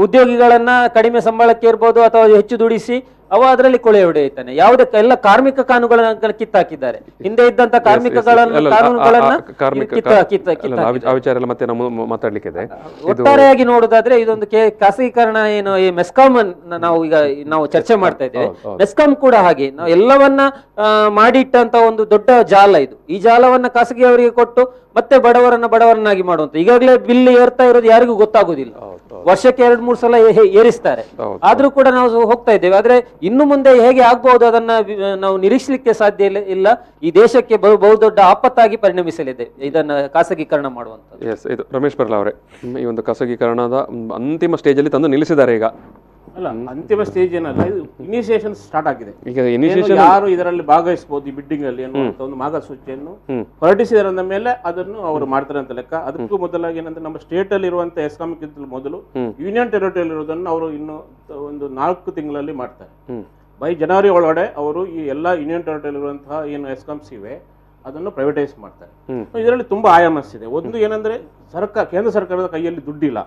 ಉದ್ಯೋಗಿಗಳನ್ನ ಕಡಿಮೆ ಸಂಬಳಕ್ಕೆ ಇರ್ಬೋದು ಅಥವಾ ಹೆಚ್ಚು ದುಡಿಸಿ ಅದರಲ್ಲಿ ಕೊಳೆ ಹೊಡೆಯುತ್ತಾನೆ. ಯಾವುದಕ್ಕೆ ಎಲ್ಲ ಕಾರ್ಮಿಕ ಕಾನೂನುಗಳನ್ನ ಕಿತ್ತಾಕಿದ್ದಾರೆ, ಹಿಂದೆ ಇದ್ದಂತ ಒಟ್ಟಾರೆಯಾಗಿ ನೋಡುದಾದ್ರೆ ಇದೊಂದು ಖಾಸಗೀಕರಣ ಏನು ಈ ಮೆಸ್ಕಾಂ ನಾವು ಚರ್ಚೆ ಮಾಡ್ತಾ ಇದ್ದೇವೆ. ಮೆಸ್ಕಾಂ ಕೂಡ ಹಾಗೆ ನಾವು ಎಲ್ಲವನ್ನ ಮಾಡಿಟ್ಟಂತ ಒಂದು ದೊಡ್ಡ ಜಾಲ ಇದು. ಈ ಜಾಲವನ್ನ ಖಾಸಗಿಯವರಿಗೆ ಕೊಟ್ಟು ಮತ್ತೆ ಬಡವರನ್ನಾಗಿ ಮಾಡುವಂತ. ಈಗಾಗಲೇ ಬಿಲ್ ಏರ್ತಾ ಇರೋದು ಯಾರಿಗೂ ಗೊತ್ತಾಗುದಿಲ್ಲ, ವರ್ಷಕ್ಕೆ 2-3 ಸಲ ಏರಿಸ್ತಾರೆ. ಆದ್ರೂ ಕೂಡ ನಾವು ಹೋಗ್ತಾ ಇದ್ದೇವೆ. ಆದ್ರೆ ಇನ್ನು ಮುಂದೆ ಹೇಗೆ ಆಗ್ಬಹುದು ಅದನ್ನ ನಾವು ನಿರೀಕ್ಷಿಸಲಿಕ್ಕೆ ಸಾಧ್ಯ ಇಲ್ಲ. ಈ ದೇಶಕ್ಕೆ ಬಹುದೊಡ್ಡ ಆಪತ್ತಾಗಿ ಪರಿಣಮಿಸಲಿದೆ ಇದನ್ನ ಖಾಸಗೀಕರಣ ಮಾಡುವಂತ. ಇದು ರಮೇಶ್ ಬರ್ಲಾ ಅವರೇ, ಈ ಒಂದು ಖಾಸಗೀಕರಣದ ಅಂತಿಮ ಸ್ಟೇಜ್ ಅಲ್ಲಿ ತಂದು ನಿಲ್ಲಿಸಿದ್ದಾರೆ. ಈಗ ಅಲ್ಲ, ಅಂತಿಮ ಸ್ಟೇಜ್ ಏನಲ್ಲ, ಇದು ಇನಿಷಿಯೇಷನ್ ಸ್ಟಾರ್ಟ್ ಆಗಿದೆ. ಈಗ ಯಾರು ಇದರಲ್ಲಿ ಭಾಗವಹಿಸಬಹುದು ಈ ಬಿಡ್ಡಿಂಗ್ ಅಲ್ಲಿ ಅನ್ನುವಂತ ಒಂದು ಮಾರ್ಗಸೂಚಿಯನ್ನು ಹೊರಡಿಸಿದ ಮೇಲೆ ಅದನ್ನು ಅವರು ಮಾಡ್ತಾರೆ ಅಂತ ಲೆಕ್ಕ. ಅದಕ್ಕೂ ಮೊದಲಾಗಿ ಏನಂದ್ರೆ ನಮ್ಮ ಸ್ಟೇಟ್ ಅಲ್ಲಿ ಇರುವಂತ ESCOM ಮೊದಲು ಯೂನಿಯನ್ ಟೆರಿಟರಿ ಇರುವುದನ್ನು ಅವರು ಇನ್ನು ಒಂದು 4 ತಿಂಗಳಲ್ಲಿ ಮಾಡ್ತಾರೆ. ಬೈ ಜನವರಿ ಒಳಗಡೆ ಅವರು ಈ ಎಲ್ಲಾ ಯೂನಿಯನ್ ಟೆರಿಟರಿ ಇರುವಂತಹ ಏನು ESCOMs ಇವೆ ಅದನ್ನು ಪ್ರೈವೇಟೈಸ್ ಮಾಡ್ತಾರೆ. ಇದರಲ್ಲಿ ತುಂಬಾ ಆಯಾಮಸ್ ಇದೆ. ಒಂದು ಏನಂದ್ರೆ ಕೇಂದ್ರ ಸರ್ಕಾರದ ಕೈಯಲ್ಲಿ ದುಡ್ಡಿಲ್ಲ,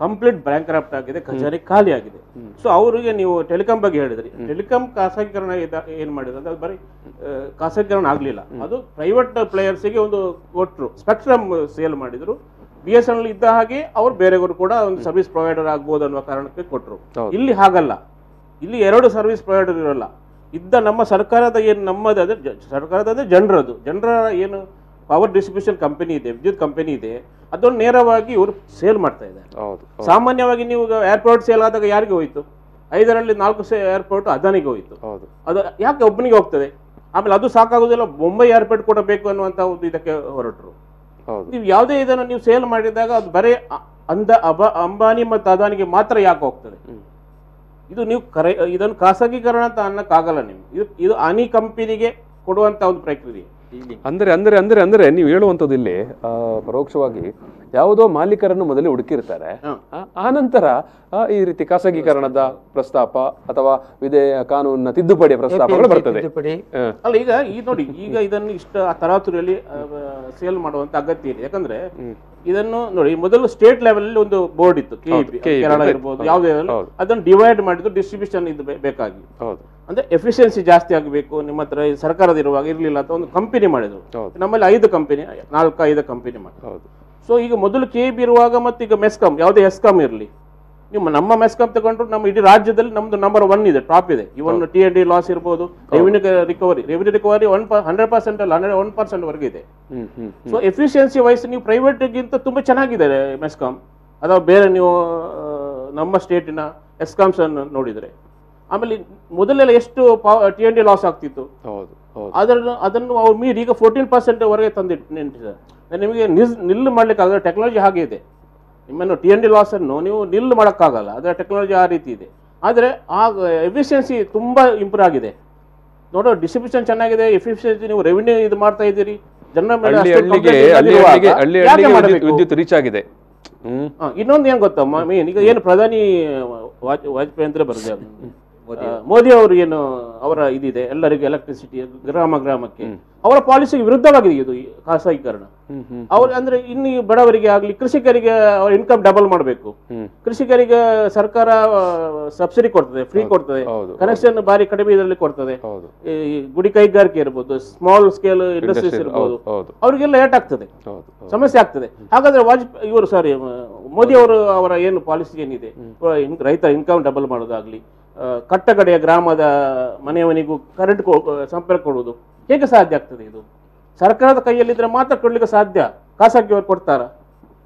ಕಂಪ್ಲೀಟ್ ಬ್ಯಾಂಕ್ರಪ್ಟ್ ಆಗಿದೆ, ಖಜಾನೆ ಖಾಲಿ ಆಗಿದೆ. ಸೊ ಅವರಿಗೆ ನೀವು ಟೆಲಿಕಾಂ ಬಗ್ಗೆ ಹೇಳಿದ್ರಿ, ಟೆಲಿಕಾಂ ಖಾಸಗೀಕರಣ ಏನ್ ಮಾಡಿದ್ರು ಅಂದ್ರೆ ಅದು ಬರೀ ಖಾಸಗೀಕರಣ ಆಗ್ಲಿಲ್ಲ, ಅದು ಪ್ರೈವೇಟ್ ಪ್ಲೇಯರ್ಸ್ಗೆ ಒಂದು ಕೊಟ್ಟರು, ಸ್ಪೆಕ್ಟ್ರಮ್ ಸೇಲ್ ಮಾಡಿದ್ರು. BSNL ಇದ್ದ ಹಾಗೆ ಅವ್ರು ಬೇರೆಯವರು ಕೂಡ ಒಂದು ಸರ್ವಿಸ್ ಪ್ರೊವೈಡರ್ ಆಗ್ಬೋದು ಅನ್ನುವ ಕಾರಣಕ್ಕೆ ಕೊಟ್ಟರು. ಇಲ್ಲಿ ಹಾಗಲ್ಲ, ಇಲ್ಲಿ 2 ಸರ್ವಿಸ್ ಪ್ರೊವೈಡರ್ ಇರೋಲ್ಲ. ಇದ್ದ ನಮ್ಮ ಸರ್ಕಾರದ ಏನು ನಮ್ಮದಾದ್ರೆ ಸರ್ಕಾರದ ಜನರ ಏನು ಪವರ್ ಡಿಸ್ಟ್ರಿಬ್ಯೂಷನ್ ಕಂಪನಿ ಇದೆ, ವಿದ್ಯುತ್ ಕಂಪನಿ ಇದೆ, ಅದನ್ನು ನೇರವಾಗಿ ಇವರು ಸೇಲ್ ಮಾಡ್ತಾ ಇದ್ದಾರೆ. ಸಾಮಾನ್ಯವಾಗಿ ನೀವು ಏರ್ಪೋರ್ಟ್ ಸೇಲ್ ಆದಾಗ ಯಾರಿಗೆ ಹೋಯ್ತು? 5ರಲ್ಲಿ 4 ಏರ್ಪೋರ್ಟ್ ಅದಾನಿಗೆ ಹೋಯ್ತು. ಅದು ಯಾಕೆ ಒಬ್ಬನಿಗೆ ಹೋಗ್ತದೆ? ಆಮೇಲೆ ಅದು ಸಾಕಾಗುದಿಲ್ಲ, ಮುಂಬೈ ಏರ್ಪೋರ್ಟ್ ಕೂಡ ಬೇಕು ಅನ್ನುವಂತ ಒಂದು ಇದಕ್ಕೆ ಹೊರಟರು. ನೀವು ಯಾವುದೇ ಇದನ್ನು ನೀವು ಸೇಲ್ ಮಾಡಿದಾಗ ಅದು ಬರೀ ಅಂಬಾನಿ ಮತ್ತು ಅದಾನಿಗೆ ಮಾತ್ರ ಯಾಕೆ ಹೋಗ್ತದೆ? ಇದು ನೀವು ಇದನ್ನು ಖಾಸಗೀಕರಣ ಅಂತ ಅನ್ನಕ್ಕಾಗಲ್ಲ. ನಿಮ್ಗೆ ಇದು ಅನಿ ಕಂಪನಿಗೆ ಕೊಡುವಂತ ಒಂದು ಪ್ರಕ್ರಿಯೆ. ಅಂದ್ರೆ ಅಂದ್ರೆ ಅಂದ್ರೆ ಅಂದ್ರೆ ನೀವು ಹೇಳುವಂಥದ್ದು ಇಲ್ಲಿ ಪರೋಕ್ಷವಾಗಿ ಯಾವುದೋ ಮಾಲೀಕರನ್ನು ಮೊದಲೇ ಹುಡುಕಿರ್ತಾರೆ, ಆನಂತರ ಈ ರೀತಿ ಖಾಸಗೀಕರಣದ ಪ್ರಸ್ತಾಪ ಅಥವಾ ಕಾನೂನಿನ ತಿದ್ದುಪಡಿಯ ಪ್ರಸ್ತಾಪಗಳು ಬರ್ತದೆ. ಅಲ್ಲ, ಈಗ ನೋಡಿ, ಈಗ ಇದನ್ನು ತರಾತುರಿಯಲ್ಲಿ ಸೇಲ್ ಮಾಡುವಂತ ಅಗತ್ಯ ಇದೆ. ಯಾಕಂದ್ರೆ ಇದನ್ನು ನೋಡಿ, ಮೊದಲು ಸ್ಟೇಟ್ ಲೆವೆಲ್ ಒಂದು ಬೋರ್ಡ್ ಇತ್ತು, ಕೇರಳ ಇರ್ಬೋದು, ಯಾವುದೇ ಅದನ್ನು ಡಿವೈಡ್ ಮಾಡಿದ್ರು, ಡಿಸ್ಟ್ರಿಬ್ಯೂಷನ್ ಇದು ಬೇಕಾಗಿ. ಅಂದ್ರೆ ಎಫಿಷಿಯನ್ಸಿ ಜಾಸ್ತಿ ಆಗಬೇಕು, ನಿಮ್ಮ ಹತ್ರ ಸರ್ಕಾರದ ಇರುವಾಗ ಇರ್ಲಿಲ್ಲ ಅಂತ ಒಂದು ಕಂಪನಿ ಮಾಡಿದ್ರು. ನಮ್ಮಲ್ಲಿ 5 ಕಂಪನಿ 4-5 ಕಂಪನಿ ಮಾಡಿದ್ರು. ಸೊ ಈಗ ಮೊದಲು KB ಇರುವಾಗ ಮತ್ತು ಈಗ ಮೆಸ್ಕಾಂ, ಯಾವುದೇ ESCOM ಇರಲಿ, ನೀವು ನಮ್ಮ ಮೆಸ್ಕಾಂ ತಗೊಂಡ್ರು ನಮ್ಮ ಇಡೀ ರಾಜ್ಯದಲ್ಲಿ ನಮ್ದು ನಂಬರ್ 1 ಇದೆ, ಟಾಪ್ ಇದೆ. ಇವನ್ T&D ಲಾಸ್ ಇರ್ಬೋದು, ರೆವಿನ್ಯೂ ರಿಕವರಿ 100% ಅಲ್ಲ 101% ವರೆಗೆ ಇದೆ. ಸೊ ಎಫಿಷಿಯನ್ಸಿ ವೈಸ್ ನೀವು ಪ್ರೈವೇಟ್ ಗಿಂತ ತುಂಬಾ ಚೆನ್ನಾಗಿದೆ ಮೆಸ್ಕಾಂ. ಅಥವಾ ಬೇರೆ ನೀವು ನಮ್ಮ ಸ್ಟೇಟಿನ ESCOMs ಅನ್ನು ನೋಡಿದ್ರೆ, ಆಮೇಲೆ ಮೊದಲೆಲ್ಲ ಎಷ್ಟು T&D ಲಾಸ್ ಆಗ್ತಿತ್ತು, ಅದನ್ನು ಅವ್ರು ಮೀರಿ ಈಗ 14% ವರೆಗೆ ನಿಂತಿದ್ದಾರೆ. ನಿಮಗೆ ನಿಲ್ಲು ಮಾಡ್ಲಿಕ್ಕೆ ಆಗಲ್ಲ, ಟೆಕ್ನಾಲಜಿ ಹಾಗೆ ಇದೆ. ನಿಮ್ಮನ್ನು T&D ಲಾಸ್ ಅನ್ನು ನೀವು ನಿಲ್ಲು ಮಾಡೋಕ್ಕಾಗಲ್ಲ, ಅದರ ಟೆಕ್ನಾಲಜಿ ಆ ರೀತಿ ಇದೆ. ಆದರೆ ಆ ಎಫಿಷಿಯನ್ಸಿ ತುಂಬಾ ಇಂಪ್ರೂವ್ ಆಗಿದೆ. ನೋಡೋ, ಡಿಸ್ಟ್ರಿಬ್ಯೂಷನ್ ಚೆನ್ನಾಗಿದೆ, ಎಫಿಷಿಯನ್ಸಿ ನೀವು ರೆವಿನ್ಯೂ ಇದು ಮಾಡ್ತಾ ಇದ್ದೀರಿ, ಜನರ ಮೇಲೆ ವಿದ್ಯುತ್ ರೀಚ್ ಆಗಿದೆ. ಇನ್ನೊಂದು ಏನ್ ಗೊತ್ತಾ ಮೇನ್, ಈಗ ಏನು ಪ್ರಧಾನಿ ವಾಜಪೇಯಿ ಅಂದ್ರೆ ಬರುತ್ತೆ, ಮೋದಿ ಅವರು ಏನು ಅವರ ಇದಿದೆ, ಎಲ್ಲರಿಗೂ ಎಲೆಕ್ಟ್ರಿಸಿಟಿ ಗ್ರಾಮಕ್ಕೆ, ಅವರ ಪಾಲಿಸಿಗೆ ವಿರುದ್ಧವಾಗಿದೆ ಇದು ಖಾಸಗೀಕರಣ. ಅವ್ರು ಅಂದ್ರೆ ಇನ್ನು ಬಡವರಿಗೆ ಆಗ್ಲಿ, ಕೃಷಿಕರಿಗೆ ಅವ್ರ ಇನ್ಕಮ್ ಡಬಲ್ ಮಾಡಬೇಕು. ಕೃಷಿಕರಿಗೆ ಸರ್ಕಾರ ಸಬ್ಸಿಡಿ ಕೊಡ್ತದೆ, ಫ್ರೀ ಕೊಡ್ತದೆ, ಕನೆಕ್ಷನ್ ಬಾರಿ ಕಡಿಮೆ ಇದರಲ್ಲಿ ಕೊಡ್ತದೆ. ಈ ಗುಡಿ ಕೈಗಾರಿಕೆ ಇರ್ಬೋದು, ಸ್ಮಾಲ್ ಸ್ಕೇಲ್ ಇಂಡಸ್ಟ್ರೀಸ್ ಇರ್ಬೋದು, ಅವ್ರಿಗೆಲ್ಲ ಲೇಟ್ ಆಗ್ತದೆ, ಸಮಸ್ಯೆ ಆಗ್ತದೆ. ಹಾಗಾದ್ರೆ ಮೋದಿ ಅವರು ಅವರ ಏನು ಪಾಲಿಸಿ ಏನಿದೆ, ರೈತ ಇನ್ಕಮ್ ಡಬಲ್ ಮಾಡೋದಾಗ್ಲಿ, ಕಟ್ಟಕಡೆಯ ಗ್ರಾಮದ ಮನೆಯವನಿಗೂ ಕರೆಂಟ್ ಸಂಪರ್ಕ ಕೊಡುವುದು ಹೇಗೆ ಸಾಧ್ಯ ಆಗ್ತದೆ? ಇದು ಸರ್ಕಾರದ ಕೈಯಲ್ಲಿದ್ರೆ ಮಾತ್ರ ಕೊಡ್ಲಿಕ್ಕೆ ಸಾಧ್ಯ. ಖಾಸಗಿಯವರು ಕೊಡ್ತಾರ?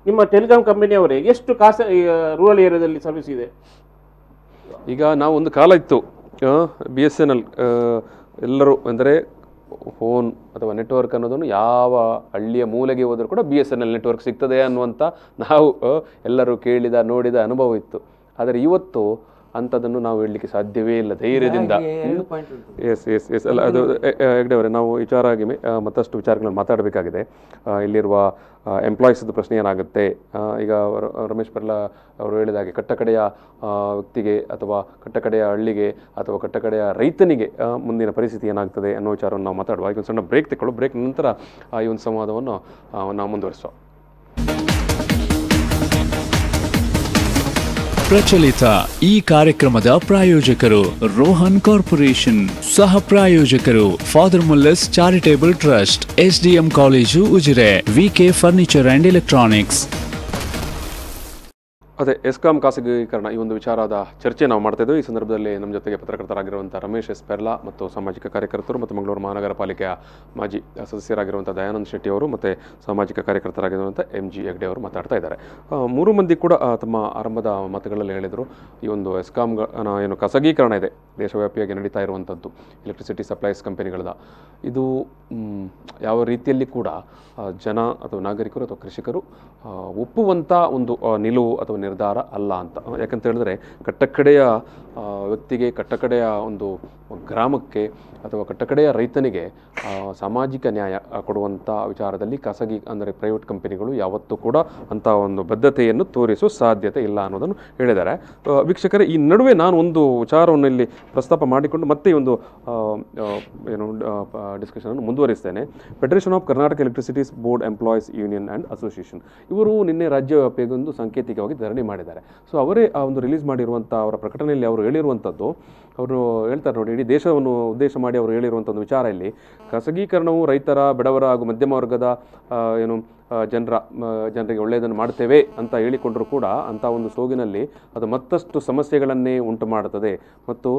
ನಿಮ್ಮ ಟೆಲಿಕಾಂ ಕಂಪನಿಯವರೇ ಎಷ್ಟು ರೂರಲ್ ಏರಿಯಾದಲ್ಲಿ ಸರ್ವಿಸ್ ಇದೆ? ಈಗ ನಾವು ಒಂದು ಕಾಲ ಇತ್ತು, BSNL ಎಲ್ಲರೂ ಅಂದರೆ ಫೋನ್ ಅಥವಾ ನೆಟ್ವರ್ಕ್ ಅನ್ನೋದನ್ನು ಯಾವ ಹಳ್ಳಿಯ ಮೂಲೆಗೆ ಹೋದರೂ ಕೂಡ BSNL ನೆಟ್ವರ್ಕ್ ಸಿಗ್ತದೆ ಅನ್ನುವಂಥ ನಾವು ಎಲ್ಲರೂ ಕೇಳಿದ ನೋಡಿದ ಅನುಭವ ಇತ್ತು. ಆದರೆ ಇವತ್ತು ಅಂಥದ್ದನ್ನು ನಾವು ಹೇಳಲಿಕ್ಕೆ ಸಾಧ್ಯವೇ ಇಲ್ಲ ಧೈರ್ಯದಿಂದ. ಎಸ್ ಅಲ್ಲ, ಅದು ಹೆಗ್ಡೆ ಅವರೇ, ನಾವು ವಿಚಾರವಾಗಿ ಮತ್ತಷ್ಟು ವಿಚಾರಗಳನ್ನು ಮಾತಾಡಬೇಕಾಗಿದೆ. ಇಲ್ಲಿರುವ ಎಂಪ್ಲಾಯೀಸ್ದು ಪ್ರಶ್ನೆ ಏನಾಗುತ್ತೆ, ಈಗ ರಮೇಶ್ ಪರ್ಲಾ ಅವರು ಹೇಳಿದಾಗೆ ಕಟ್ಟಕಡೆಯ ವ್ಯಕ್ತಿಗೆ ಅಥವಾ ಕಟ್ಟಕಡೆಯ ಹಳ್ಳಿಗೆ ಅಥವಾ ಕಟ್ಟಕಡೆಯ ರೈತನಿಗೆ ಮುಂದಿನ ಪರಿಸ್ಥಿತಿ ಏನಾಗ್ತದೆ ಅನ್ನೋ ವಿಚಾರವನ್ನು ನಾವು ಮಾತಾಡುವ. ಈಗ ಒಂದು ಸಣ್ಣ ಬ್ರೇಕ್ ತಗೊಳ್ಳೋ, ಬ್ರೇಕ್ ನಂತರ ಈ ಒಂದು ಸಂವಾದವನ್ನು ನಾವು ಮುಂದುವರಿಸುವ. ಪ್ರಚಲಿತ ಈ ಕಾರ್ಯಕ್ರಮದ ಪ್ರಾಯೋಜಕರು ರೋಹನ್ ಕಾರ್ಪೊರೇಷನ್, ಸಹ ಪ್ರಾಯೋಜಕರು Father Muller's charitable trust, SDM college Ujire, V K furniture and electronics. ಅದೇ ಎಸ್ಕಾಂ ಖಾಸಗೀಕರಣ ಈ ಒಂದು ವಿಚಾರದ ಚರ್ಚೆ ನಾವು ಮಾಡ್ತಾ ಇದ್ದೀವಿ. ಈ ಸಂದರ್ಭದಲ್ಲಿ ನಮ್ಮ ಜೊತೆಗೆ ಪತ್ರಕರ್ತರಾಗಿರುವಂಥ ರಮೇಶ್ ಎಸ್ ಪೆರ್ಲಾ ಮತ್ತು ಸಾಮಾಜಿಕ ಕಾರ್ಯಕರ್ತರು ಮತ್ತು ಮಂಗಳೂರು ಮಹಾನಗರ ಪಾಲಿಕೆಯ ಮಾಜಿ ಸದಸ್ಯರಾಗಿರುವಂಥ ದಯಾನಂದ್ ಶೆಟ್ಟಿ ಅವರು ಮತ್ತು ಸಾಮಾಜಿಕ ಕಾರ್ಯಕರ್ತರಾಗಿರುವಂಥ MG ಹೆಗ್ಡೆ ಅವರು ಮಾತಾಡ್ತಾ ಇದ್ದಾರೆ. ಮೂರು ಮಂದಿ ಕೂಡ ತಮ್ಮ ಆರಂಭದ ಮಾತುಗಳಲ್ಲಿ ಹೇಳಿದರು, ಈ ಒಂದು ಎಸ್ಕಾಂ ಏನು ಖಾಸಗೀಕರಣ ಇದೆ ದೇಶವ್ಯಾಪಿಯಾಗಿ ನಡೀತಾ ಇರುವಂಥದ್ದು ಎಲೆಕ್ಟ್ರಿಸಿಟಿ ಸಪ್ಲೈಸ್ ಕಂಪನಿಗಳದ, ಇದು ಯಾವ ರೀತಿಯಲ್ಲಿ ಕೂಡ ಜನ ಅಥವಾ ನಾಗರಿಕರು ಅಥವಾ ಕೃಷಿಕರು ಒಪ್ಪುವಂಥ ಒಂದು ನಿಲುವು ಅಥವಾ ನಿರ್ಧಾರ ಅಲ್ಲ ಅಂತ. ಯಾಕಂತ ಹೇಳಿದ್ರೆ ಕಟ್ಟಕಡೆಯ ವ್ಯಕ್ತಿಗೆ, ಕಟ್ಟಕಡೆಯ ಒಂದು ಗ್ರಾಮಕ್ಕೆ ಅಥವಾ ಕಟ್ಟಕಡೆಯ ರೈತನಿಗೆ ಸಾಮಾಜಿಕ ನ್ಯಾಯ ಕೊಡುವಂಥ ವಿಚಾರದಲ್ಲಿ ಖಾಸಗಿ ಅಂದರೆ ಪ್ರೈವೇಟ್ ಕಂಪನಿಗಳು ಯಾವತ್ತೂ ಕೂಡ ಅಂಥ ಒಂದು ಬದ್ಧತೆಯನ್ನು ತೋರಿಸುವ ಸಾಧ್ಯತೆ ಇಲ್ಲ ಅನ್ನೋದನ್ನು ಹೇಳಿದ್ದಾರೆ. ವೀಕ್ಷಕರೇ, ಈ ನಡುವೆ ನಾನು ಒಂದು ವಿಚಾರವನ್ನು ಇಲ್ಲಿ ಪ್ರಸ್ತಾಪ ಮಾಡಿಕೊಂಡು ಮತ್ತೆ ಈ ಒಂದು ಏನು ಡಿಸ್ಕಷನನ್ನು ಮುಂದುವರಿಸ್ತೇನೆ. Federation of Karnataka electricities board employees union and association ಇವರು ನಿನ್ನೆ ರಾಜ್ಯವ್ಯಾಪಿಯಾಗಿ ಒಂದು ಸಾಂಕೇತಿಕವಾಗಿ ಧರಣಿ ಮಾಡಿದ್ದಾರೆ. ಸೊ ಅವರೇ ಆ ಒಂದು ರಿಲೀಸ್ ಮಾಡಿರುವಂಥ ಅವರ ಪ್ರಕಟಣೆಯಲ್ಲಿ ಅವರು ಹೇಳಿರುವಂಥದ್ದು, ಅವರು ಹೇಳ್ತಾರೆ ನೋಡಿ, ಇಡೀ ದೇಶವನ್ನು ಉದ್ದೇಶ ಮಾಡಿ ಅವರು ಹೇಳಿರುವಂಥ ಒಂದು ವಿಚಾರ ಇಲ್ಲಿ, ಖಾಸಗೀಕರಣವು ರೈತರ, ಬಡವರ ಹಾಗೂ ಮಧ್ಯಮ ವರ್ಗದ ಏನು ಜನರಿಗೆ ಒಳ್ಳೆಯದನ್ನು ಮಾಡ್ತೇವೆ ಅಂತ ಹೇಳಿಕೊಂಡರೂ ಕೂಡ ಅಂಥ ಒಂದು ಸೋಗಿನಲ್ಲಿ ಅದು ಮತ್ತಷ್ಟು ಸಮಸ್ಯೆಗಳನ್ನೇ ಉಂಟು ಮಾಡುತ್ತದೆ. ಮತ್ತು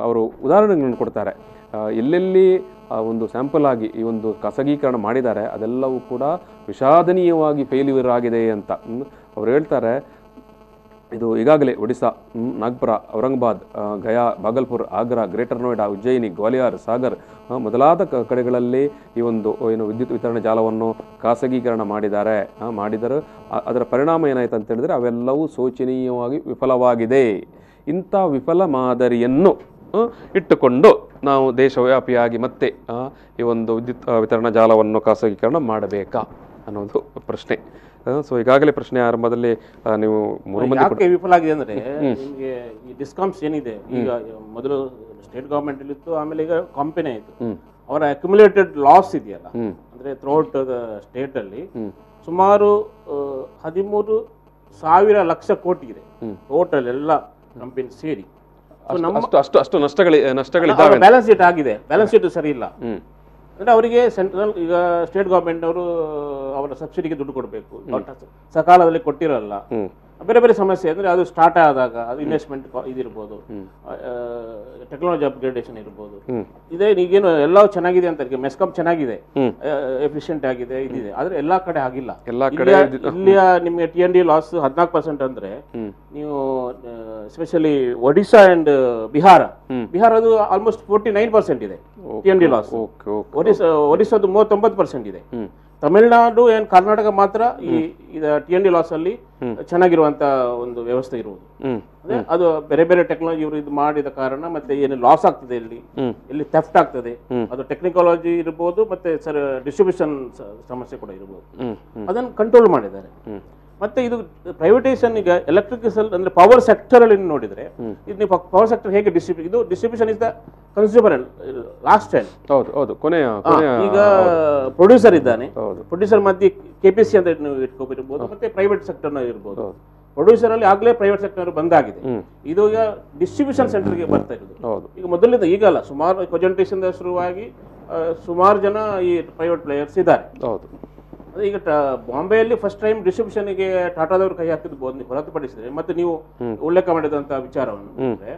ಅವರು ಉದಾಹರಣೆಗಳನ್ನು ಕೊಡ್ತಾರೆ, ಎಲ್ಲೆಲ್ಲಿ ಒಂದು ಸ್ಯಾಂಪಲ್ ಆಗಿ ಈ ಒಂದು ಖಾಸಗೀಕರಣ ಮಾಡಿದ್ದಾರೆ ಅದೆಲ್ಲವೂ ಕೂಡ ವಿಷಾದನೀಯವಾಗಿ ಫೇಲ್ಯೂರ್ ಆಗಿದೆ ಅಂತ ಅವರು ಹೇಳ್ತಾರೆ. ಇದು ಈಗಾಗಲೇ ಒಡಿಶಾ, ನಾಗ್ಪುರ, ಔರಂಗಾಬಾದ್, ಗಯಾ, ಭಾಗಲ್ಪುರ್, ಆಗ್ರಾ, ಗ್ರೇಟರ್ ನೋಯ್ಡಾ, ಉಜ್ಜಯಿನಿ, ಗ್ವಾಲಿಯರ್, ಸಾಗರ್ ಮೊದಲಾದ ಕಡೆಗಳಲ್ಲಿ ಈ ಒಂದು ಏನು ವಿದ್ಯುತ್ ವಿತರಣಾ ಜಾಲವನ್ನು ಖಾಸಗೀಕರಣ ಮಾಡಿದರು. ಅದರ ಪರಿಣಾಮ ಏನಾಯ್ತು ಅಂತ ಹೇಳಿದ್ರೆ ಅವೆಲ್ಲವೂ ಶೋಚನೀಯವಾಗಿ ವಿಫಲವಾಗಿದೆ. ಇಂಥ ವಿಫಲ ಮಾದರಿಯನ್ನು ಇಟ್ಟುಕೊಂಡು ನಾವು ದೇಶವ್ಯಾಪಿಯಾಗಿ ಮತ್ತೆ ಈ ಒಂದು ವಿದ್ಯುತ್ ವಿತರಣಾ ಜಾಲವನ್ನು ಖಾಸಗೀಕರಣ ಮಾಡಬೇಕಾ ಅನ್ನೋದು ಪ್ರಶ್ನೆ. ಸೊ ಈಗಾಗಲೇ ಪ್ರಶ್ನೆ ಆರಂಭದಲ್ಲಿ ನೀವು ಯಾಕೆ ವಿಫಲ ಆಗಿದೆ ಅಂದ್ರೆ, ನಿಮಗೆ ಈ ಡಿಸ್ಕಾಮ್ಸ್ ಏನಿದೆ ಈಗ ಮೊದಲು ಸ್ಟೇಟ್ ಗವರ್ಮೆಂಟ್ ಇತ್ತು, ಆಮೇಲೆ ಈಗ ಕಂಪನಿ ಆಯಿತು. ಅವರ ಅಕ್ಯುಮುಲೇಟೆಡ್ ಲಾಸ್ ಇದೆಯಲ್ಲ, ಅಂದ್ರೆ ಥ್ರೂಔಟ್ ಸ್ಟೇಟ್ ಅಲ್ಲಿ ಸುಮಾರು 13,000 ಲಕ್ಷ ಕೋಟಿ ಇದೆ ಟೋಟಲ್ ಎಲ್ಲ ಕಂಪನಿ ಸೇರಿ. ಬ್ಯಾಲೆನ್ಸ್ ಶೀಟ್ ಆಗಿದೆ, ಬ್ಯಾಲೆನ್ಸ್ ಶೀಟ್ ಸರಿ ಇಲ್ಲ ಅಂದ್ರೆ ಅವರಿಗೆ ಸೆಂಟ್ರಲ್ ಈಗ ಸ್ಟೇಟ್ ಗವರ್ಮೆಂಟ್ ಅವರು ಅವರ ಸಬ್ಸಿಡಿಗೆ ದುಡ್ಡು ಕೊಡಬೇಕು, ಸಕಾಲದಲ್ಲಿ ಕೊಟ್ಟಿರಲ್ಲ, ಬೇರೆ ಬೇರೆ ಸಮಸ್ಯೆ ಅಂದ್ರೆ ಅದು ಸ್ಟಾರ್ಟ್ ಆದಾಗ ಅದು ಇನ್ವೆಸ್ಟ್ಮೆಂಟ್ ಇದಿರ್ಬೋದು, ಟೆಕ್ನಾಲಜಿ ಅಪ್ಗ್ರೇಡೇಷನ್ ಇರ್ಬೋದು. ಇದೇ ಈಗೇನು ಎಲ್ಲ ಚೆನ್ನಾಗಿದೆ ಅಂತ, ಮೆಸ್ಕಾಂ ಚೆನ್ನಾಗಿದೆ, ಎಫಿಷಿಯಂಟ್ ಆಗಿದೆ, ಇದಿದೆ, ಆದ್ರೆ ಎಲ್ಲಾ ಕಡೆ ಆಗಿಲ್ಲ. ಇಲ್ಲಿಯ ನಿಮಗೆ TND ಲಾಸ್ 14% ಅಂದ್ರೆ ನೀವು ಎಸ್ಪೆಷಲಿ ಒಡಿಶಾ ಅಂಡ್ ಬಿಹಾರದು ಆಲ್ಮೋಸ್ಟ್ 49% ಇದೆ TND ಲಾಸ್. ಒಡಿಶಾದು 39% ಇದೆ. ತಮಿಳುನಾಡು ಅಂಡ್ ಕರ್ನಾಟಕ ಮಾತ್ರ ಈ TND ಲಾಸ್ ಅಲ್ಲಿ ಚೆನ್ನಾಗಿರುವಂತ ಒಂದು ವ್ಯವಸ್ಥೆ ಇರುವುದು. ಅದು ಬೇರೆ ಬೇರೆ ಟೆಕ್ನಾಲಜಿ ಇವರು ಇದು ಮಾಡಿದ ಕಾರಣ ಮತ್ತೆ ಏನು ಲಾಸ್ ಆಗ್ತದೆ, ಎಲ್ಲಿ ಥೆಫ್ಟ್ ಆಗ್ತದೆ, ಅದು ಟೆಕ್ನಿಕಾಲಜಿ ಇರ್ಬೋದು, ಮತ್ತೆ ಡಿಸ್ಟ್ರಿಬ್ಯೂಷನ್ ಸಮಸ್ಯೆ ಕೂಡ ಇರ್ಬೋದು, ಅದನ್ನು ಕಂಟ್ರೋಲ್ ಮಾಡಿದ್ದಾರೆ. ಮತ್ತೆ ಇದು ಪ್ರೈವೇಟೈಸೇಷನ್ ಈಗ ಎಲೆಕ್ಟ್ರಿಕಲ್ ಅಂದ್ರೆ ಪವರ್ ಸೆಕ್ಟರ್ ಅಲ್ಲಿ ನೋಡಿದ್ರೆ, ಇದು ನೀವು ಪವರ್ ಸೆಕ್ಟರ್ ಹೇಗೆ distribution is the consumer last time. ಈಗ ಪ್ರೊಡ್ಯೂಸರ್ ಇದ್ದಾನೆ, ಪ್ರೊಡ್ಯೂಸರ್ ಮಧ್ಯೆ KPC ಅಂತ ಇಟ್ಕೋಬಿರ್ಬೋದು, ಮತ್ತೆ ಪ್ರೈವೇಟ್ ಸೆಕ್ಟರ್ ಇರ್ಬೋದು. ಪ್ರೊಡ್ಯೂಸರ್ ಅಲ್ಲಿ ಆಗ್ಲೇ ಪ್ರೈವೇಟ್ ಸೆಕ್ಟರ್ ಬಂದಾಗಿದೆ, ಇದು ಈಗ ಡಿಸ್ಟ್ರಿಬ್ಯೂಷನ್ ಸೆಂಟರ್ಗೆ ಬರ್ತಾ ಇರೋದು. ಈಗ ಮೊದಲಿಂದ ಈಗಲ್ಲ, ಸುಮಾರು ಪ್ರೆಸೆಂಟೇಷನ್ ಶುರುವಾಗಿ ಸುಮಾರು ಜನ ಈ ಪ್ರೈವೇಟ್ ಪ್ಲೇಯರ್ಸ್ ಇದ್ದಾರೆ. ಈಗ ಬಾಂಬೆಯಲ್ಲಿ ಫಸ್ಟ್ ಟೈಮ್ ಡಿಸ್ಟ್ರಿಬ್ಯೂಷನ್ಗೆ ಟಾಟಾದವರು ಕೈ ಹಾಕಿದ್ದು ಹೊರತುಪಡಿಸಿದ್ರೆ, ಮತ್ತೆ ನೀವು ಉಲ್ಲೇಖ ಮಾಡಿದಂತಹ ವಿಚಾರವನ್ನು ಅಂದ್ರೆ,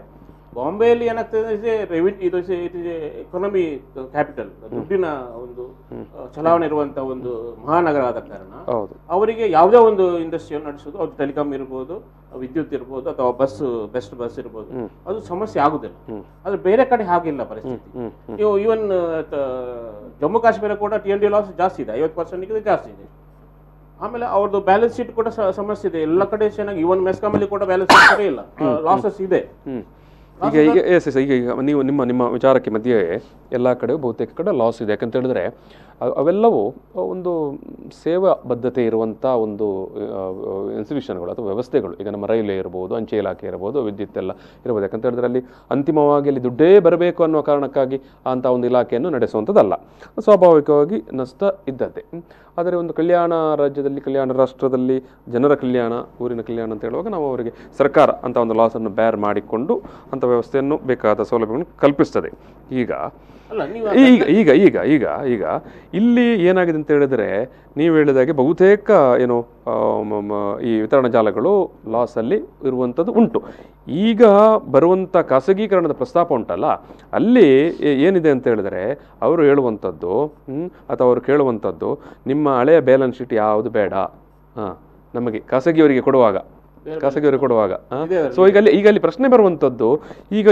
ಬಾಂಬೆಯಲ್ಲಿ ಏನಾಗ್ತದೆ, ಇದು ಎಕಾನಮಿ ಕ್ಯಾಪಿಟಲ್, ದುಡ್ಡಿನ ಒಂದು ಚಲಾವಣೆ ಇರುವಂತಹ ಒಂದು ಮಹಾನಗರ ಆದ ಕಾರಣ ಅವರಿಗೆ ಯಾವುದೇ ಒಂದು ಇಂಡಸ್ಟ್ರಿಯನ್ನು ನಡೆಸೋದು, ಅದು ಟೆಲಿಕಾಂ ಇರ್ಬೋದು, ವಿದ್ಯುತ್ ಇರ್ಬೋದು, ಅಥವಾ ಬೆಸ್ಟ್ ಬಸ್ ಇರ್ಬೋದು, ಅದು ಸಮಸ್ಯೆ ಆಗುದಿಲ್ಲ. ಆದ್ರೆ ಬೇರೆ ಕಡೆ ಹಾಗಿಲ್ಲ ಪರಿಸ್ಥಿತಿ. ನೀವು ಈವನ್ ಜಮ್ಮು ಕಾಶ್ಮೀರ ಕೂಡ TND ಲಾಸ್ ಜಾಸ್ತಿ ಇದೆ, 50% ಜಾಸ್ತಿ ಇದೆ. ಆಮೇಲೆ ಅವ್ರದ್ದು ಬ್ಯಾಲೆನ್ಸ್ ಶೀಟ್ ಕೂಡ ಸಮಸ್ಯೆ ಇದೆ ಎಲ್ಲ ಕಡೆ ಚೆನ್ನಾಗಿ, ಇವನ್ ಮೆಸ್ಕಾಂ ಅಲ್ಲಿ ಕೂಡ ಬ್ಯಾಲೆನ್ಸ್ ಶೀಟ್ ಸರಿ ಇಲ್ಲ, ಲಾಸಸ್ ಇದೆ. ಈಗ ನೀವು ನಿಮ್ಮ ವಿಚಾರಕ್ಕೆ ಮಧ್ಯೆ ಎಲ್ಲ ಕಡೆ ಬಹುತೇಕ ಕಡೆ ಲಾಸ್ ಇದೆ. ಯಾಕಂತ ಹೇಳಿದ್ರೆ ಅವೆಲ್ಲವೂ ಒಂದು ಸೇವಾ ಬದ್ಧತೆ ಇರುವಂಥ ಒಂದು ಇನ್ಸ್ಟಿಟ್ಯೂಷನ್ಗಳು ಅಥವಾ ವ್ಯವಸ್ಥೆಗಳು. ಈಗ ನಮ್ಮ ರೈಲ್ವೆ ಇರ್ಬೋದು, ಅಂಚೆ ಇಲಾಖೆ ಇರ್ಬೋದು, ವಿದ್ಯುತ್ ಎಲ್ಲ ಇರ್ಬೋದು. ಯಾಕಂತ ಹೇಳಿದ್ರೆ ಅಲ್ಲಿ ಅಂತಿಮವಾಗಿ ಅಲ್ಲಿ ದುಡ್ಡೇ ಬರಬೇಕು ಅನ್ನೋ ಕಾರಣಕ್ಕಾಗಿ ಅಂಥ ಒಂದು ಇಲಾಖೆಯನ್ನು ನಡೆಸುವಂಥದ್ದಲ್ಲ, ಸ್ವಾಭಾವಿಕವಾಗಿ ನಷ್ಟ ಇದ್ದದ್ದೇ. ಆದರೆ ಒಂದು ಕಲ್ಯಾಣ ರಾಜ್ಯದಲ್ಲಿ, ಕಲ್ಯಾಣ ರಾಷ್ಟ್ರದಲ್ಲಿ ಜನರ ಕಲ್ಯಾಣ, ಊರಿನ ಕಲ್ಯಾಣ ಅಂತ ಹೇಳುವಾಗ ನಾವು ಅವರಿಗೆ ಸರ್ಕಾರ ಅಂತ ಒಂದು ಲಾಸನ್ನು ಬೇರ್ ಮಾಡಿಕೊಂಡು ಅಂಥ ವ್ಯವಸ್ಥೆಯನ್ನು ಬೇಕಾದ ಸೌಲಭ್ಯವನ್ನು ಕಲ್ಪಿಸ್ತದೆ. ಈಗ ಈಗ ಈಗ ಈಗ ಈಗ ಈಗ ಇಲ್ಲಿ ಏನಾಗಿದೆ ಅಂತ ಹೇಳಿದ್ರೆ, ನೀವು ಹೇಳಿದಾಗೆ ಬಹುತೇಕ ಏನು ಈ ವಿತರಣಾ ಜಾಲಗಳು ಲಾಸಲ್ಲಿ ಇರುವಂಥದ್ದು ಉಂಟು. ಈಗ ಬರುವಂಥ ಖಾಸಗೀಕರಣದ ಪ್ರಸ್ತಾಪ ಉಂಟಲ್ಲ, ಅಲ್ಲಿ ಏನಿದೆ ಅಂತ ಹೇಳಿದ್ರೆ ಅವರು ಹೇಳುವಂಥದ್ದು ಅಥವಾ ಅವರು ಕೇಳುವಂಥದ್ದು, ನಿಮ್ಮ ಹಳೆಯ ಬ್ಯಾಲೆನ್ಸ್ ಶೀಟ್ ಯಾವುದು ಬೇಡ, ನಮಗೆ ಖಾಸಗಿಯವರಿಗೆ ಕೊಡುವಾಗ. ಸೊ ಈಗ ಅಲ್ಲಿ ಪ್ರಶ್ನೆ ಬರುವಂಥದ್ದು,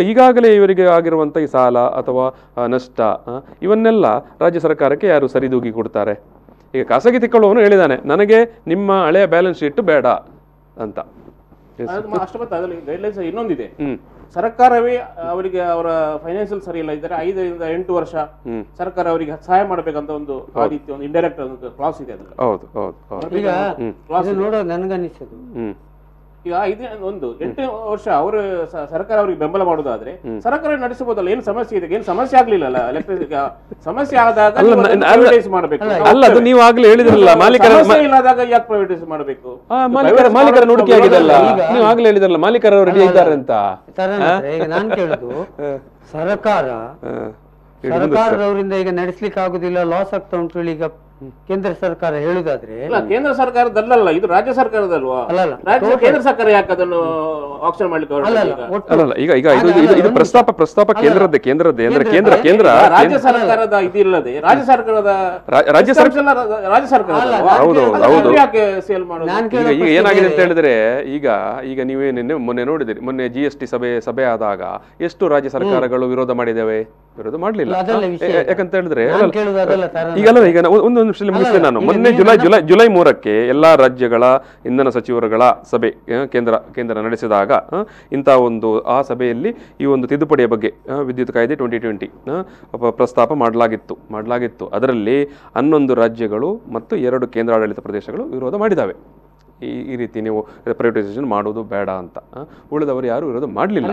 ಈಗಾಗಲೇ ಇವರಿಗೆ ಆಗಿರುವಂಥ ಈ ಸಾಲ ಅಥವಾ ನಷ್ಟ ಇವನ್ನೆಲ್ಲ ರಾಜ್ಯ ಸರ್ಕಾರಕ್ಕೆ ಯಾರು ಸರಿದೂಗಿ ಕೊಡ್ತಾರೆ? ಈಗ ಖಾಸಗಿ ತಿಕ್ಕೊಳ್ಳುವವನು ಹೇಳಿದ್ದಾನೆ, ನನಗೆ ನಿಮ್ಮ ಹಳೆಯ ಬ್ಯಾಲೆನ್ಸ್ ಶೀಟ್ ಬೇಡ ಅಂತ. ಗೈಡ್ಲೈನ್ಸ್ ಇನ್ನೊಂದಿದೆ, ಸರ್ಕಾರವೇ ಅವರಿಗೆ ಅವರ ಫೈನಾನ್ಷಿಯಲ್ ಸರಿ ಇಲ್ಲ ಇದ್ದಾರೆ 5 ರಿಂದ 8 ವರ್ಷ ಸರ್ಕಾರ ಅವರಿಗೆ ಸಹಾಯ ಮಾಡಬೇಕಂತ ಒಂದು ಆದಿತ್ಯ ಒಂದು ಇಂಡೈರೆಕ್ಟ್ ಒಂದು ಕ್ಲಾಸ್ ಇದೆ. ಹೌದು, ನೋಡೋ ನನಗನ್ನಿಸೋದು ಈಗ 8 ವರ್ಷ ಅವರು ಸರ್ಕಾರ ಅವರಿಗೆ ಬೆಂಬಲ ಮಾಡುದಾದ್ರೆ ಸರ್ಕಾರ ನಡೆಸಬಹುದಲ್ಲ. ಏನು ಸಮಸ್ಯೆ ಇದೆ? ಏನು ಸಮಸ್ಯೆ ಆಗ್ಲಿಲ್ಲ, ಸಮಸ್ಯೆ ಆದಾಗ ಪ್ರೈವೇಟೈಸ್ ಮಾಡಬೇಕು. ಅಲ್ಲ, ಅದು ನೀವು ಆಗ್ಲೇ ಹೇಳಿದ್ರಲ್ಲ, ಇಲ್ಲದಾಗ ಯಾಕೆ ಪ್ರೈವೇಟೈಸ್ ಮಾಡಬೇಕು? ಮಾಲೀಕರ ನುಡಿಕೆ ಆಗಿದೆಲ್ಲ, ನೀವು ಆಗ್ಲೇ ಹೇಳಿದ್ರಲ್ಲ ಮಾಲೀಕರು ರೆಡಿ ಇದ್ದಾರೆ ಅಂತ. ಈಗ ನಾನು ಕೇಳುದು, ಸರ್ಕಾರದವರಿಂದ ಈಗ ನಡೆಸ್ಲಿಕ್ಕೆ ಆಗುದಿಲ್ಲ, ಲಾಸ್ ಆಗ್ತಾ ಉಂಟು ಈಗ ಕೇಂದ್ರ ಸರ್ಕಾರ ಹೇಳುದಾದ್ರೆ, ಕೇಂದ್ರ ಸರ್ಕಾರದಲ್ಲ, ಇದು ರಾಜ್ಯ ಸರ್ಕಾರದಲ್ವಾ? ಕೇಂದ್ರ ಸರ್ಕಾರ ಯಾಕೆ ಅದನ್ನು ಆಕ್ಷನ್ ಮಾಡ್ಲಿಕ್ಕೆ ಇದು ಪ್ರಸ್ತಾಪ ಕೇಂದ್ರದ್ದೇ ಅಂದ್ರೆ ಕೇಂದ್ರ ರಾಜ್ಯ ಸರ್ಕಾರದ ಇದಿಲ್ಲದೆ ರಾಜ್ಯ ಸರ್ಕಾರದ ಯಾಕೆ ಸೇಲ್ ಮಾಡೋದು? ಈಗ ಏನಾಗಿದೆ ಅಂತ ಹೇಳಿದ್ರೆ, ಈಗ ನೀವೇನೇನು ಮೊನ್ನೆ ನೋಡಿದಿರಿ, ಮೊನ್ನೆ GST ಸಭೆ ಆದಾಗ ಎಷ್ಟು ರಾಜ್ಯ ಸರ್ಕಾರಗಳು ವಿರೋಧ ಮಾಡಿದ್ದೇವೆ? ವಿರೋಧ ಮಾಡಲಿಲ್ಲ. ಯಾಕಂತ ಹೇಳಿದ್ರೆ ಈಗ ಒಂದು ಮುಗಿಸ್ತೇನೆ ನಾನು. ಮೊನ್ನೆ ಜುಲೈ 3ಕ್ಕೆ ಎಲ್ಲಾ ರಾಜ್ಯಗಳ ಇಂಧನ ಸಚಿವರುಗಳ ಸಭೆ ಕೇಂದ್ರ ನಡೆಸಿದಾಗ ಇಂಥ ಆ ಸಭೆಯಲ್ಲಿ ಈ ಒಂದು ತಿದ್ದುಪಡಿಯ ಬಗ್ಗೆ ವಿದ್ಯುತ್ ಕಾಯ್ದೆ 2020 ಪ್ರಸ್ತಾಪ ಮಾಡಲಾಗಿತ್ತು. ಅದರಲ್ಲಿ 11 ರಾಜ್ಯಗಳು ಮತ್ತು 2 ಕೇಂದ್ರಾಡಳಿತ ಪ್ರದೇಶಗಳು ವಿರೋಧ ಮಾಡಿದ್ದಾವೆ. ಈ ರೀತಿ ನೀವು ಪ್ರೈವೇಟೈಸೇಷನ್ ಮಾಡೋದು ಬೇಡ ಅಂತ. ಉಳಿದವರು ಯಾರು ವಿರೋಧ ಮಾಡಲಿಲ್ಲ.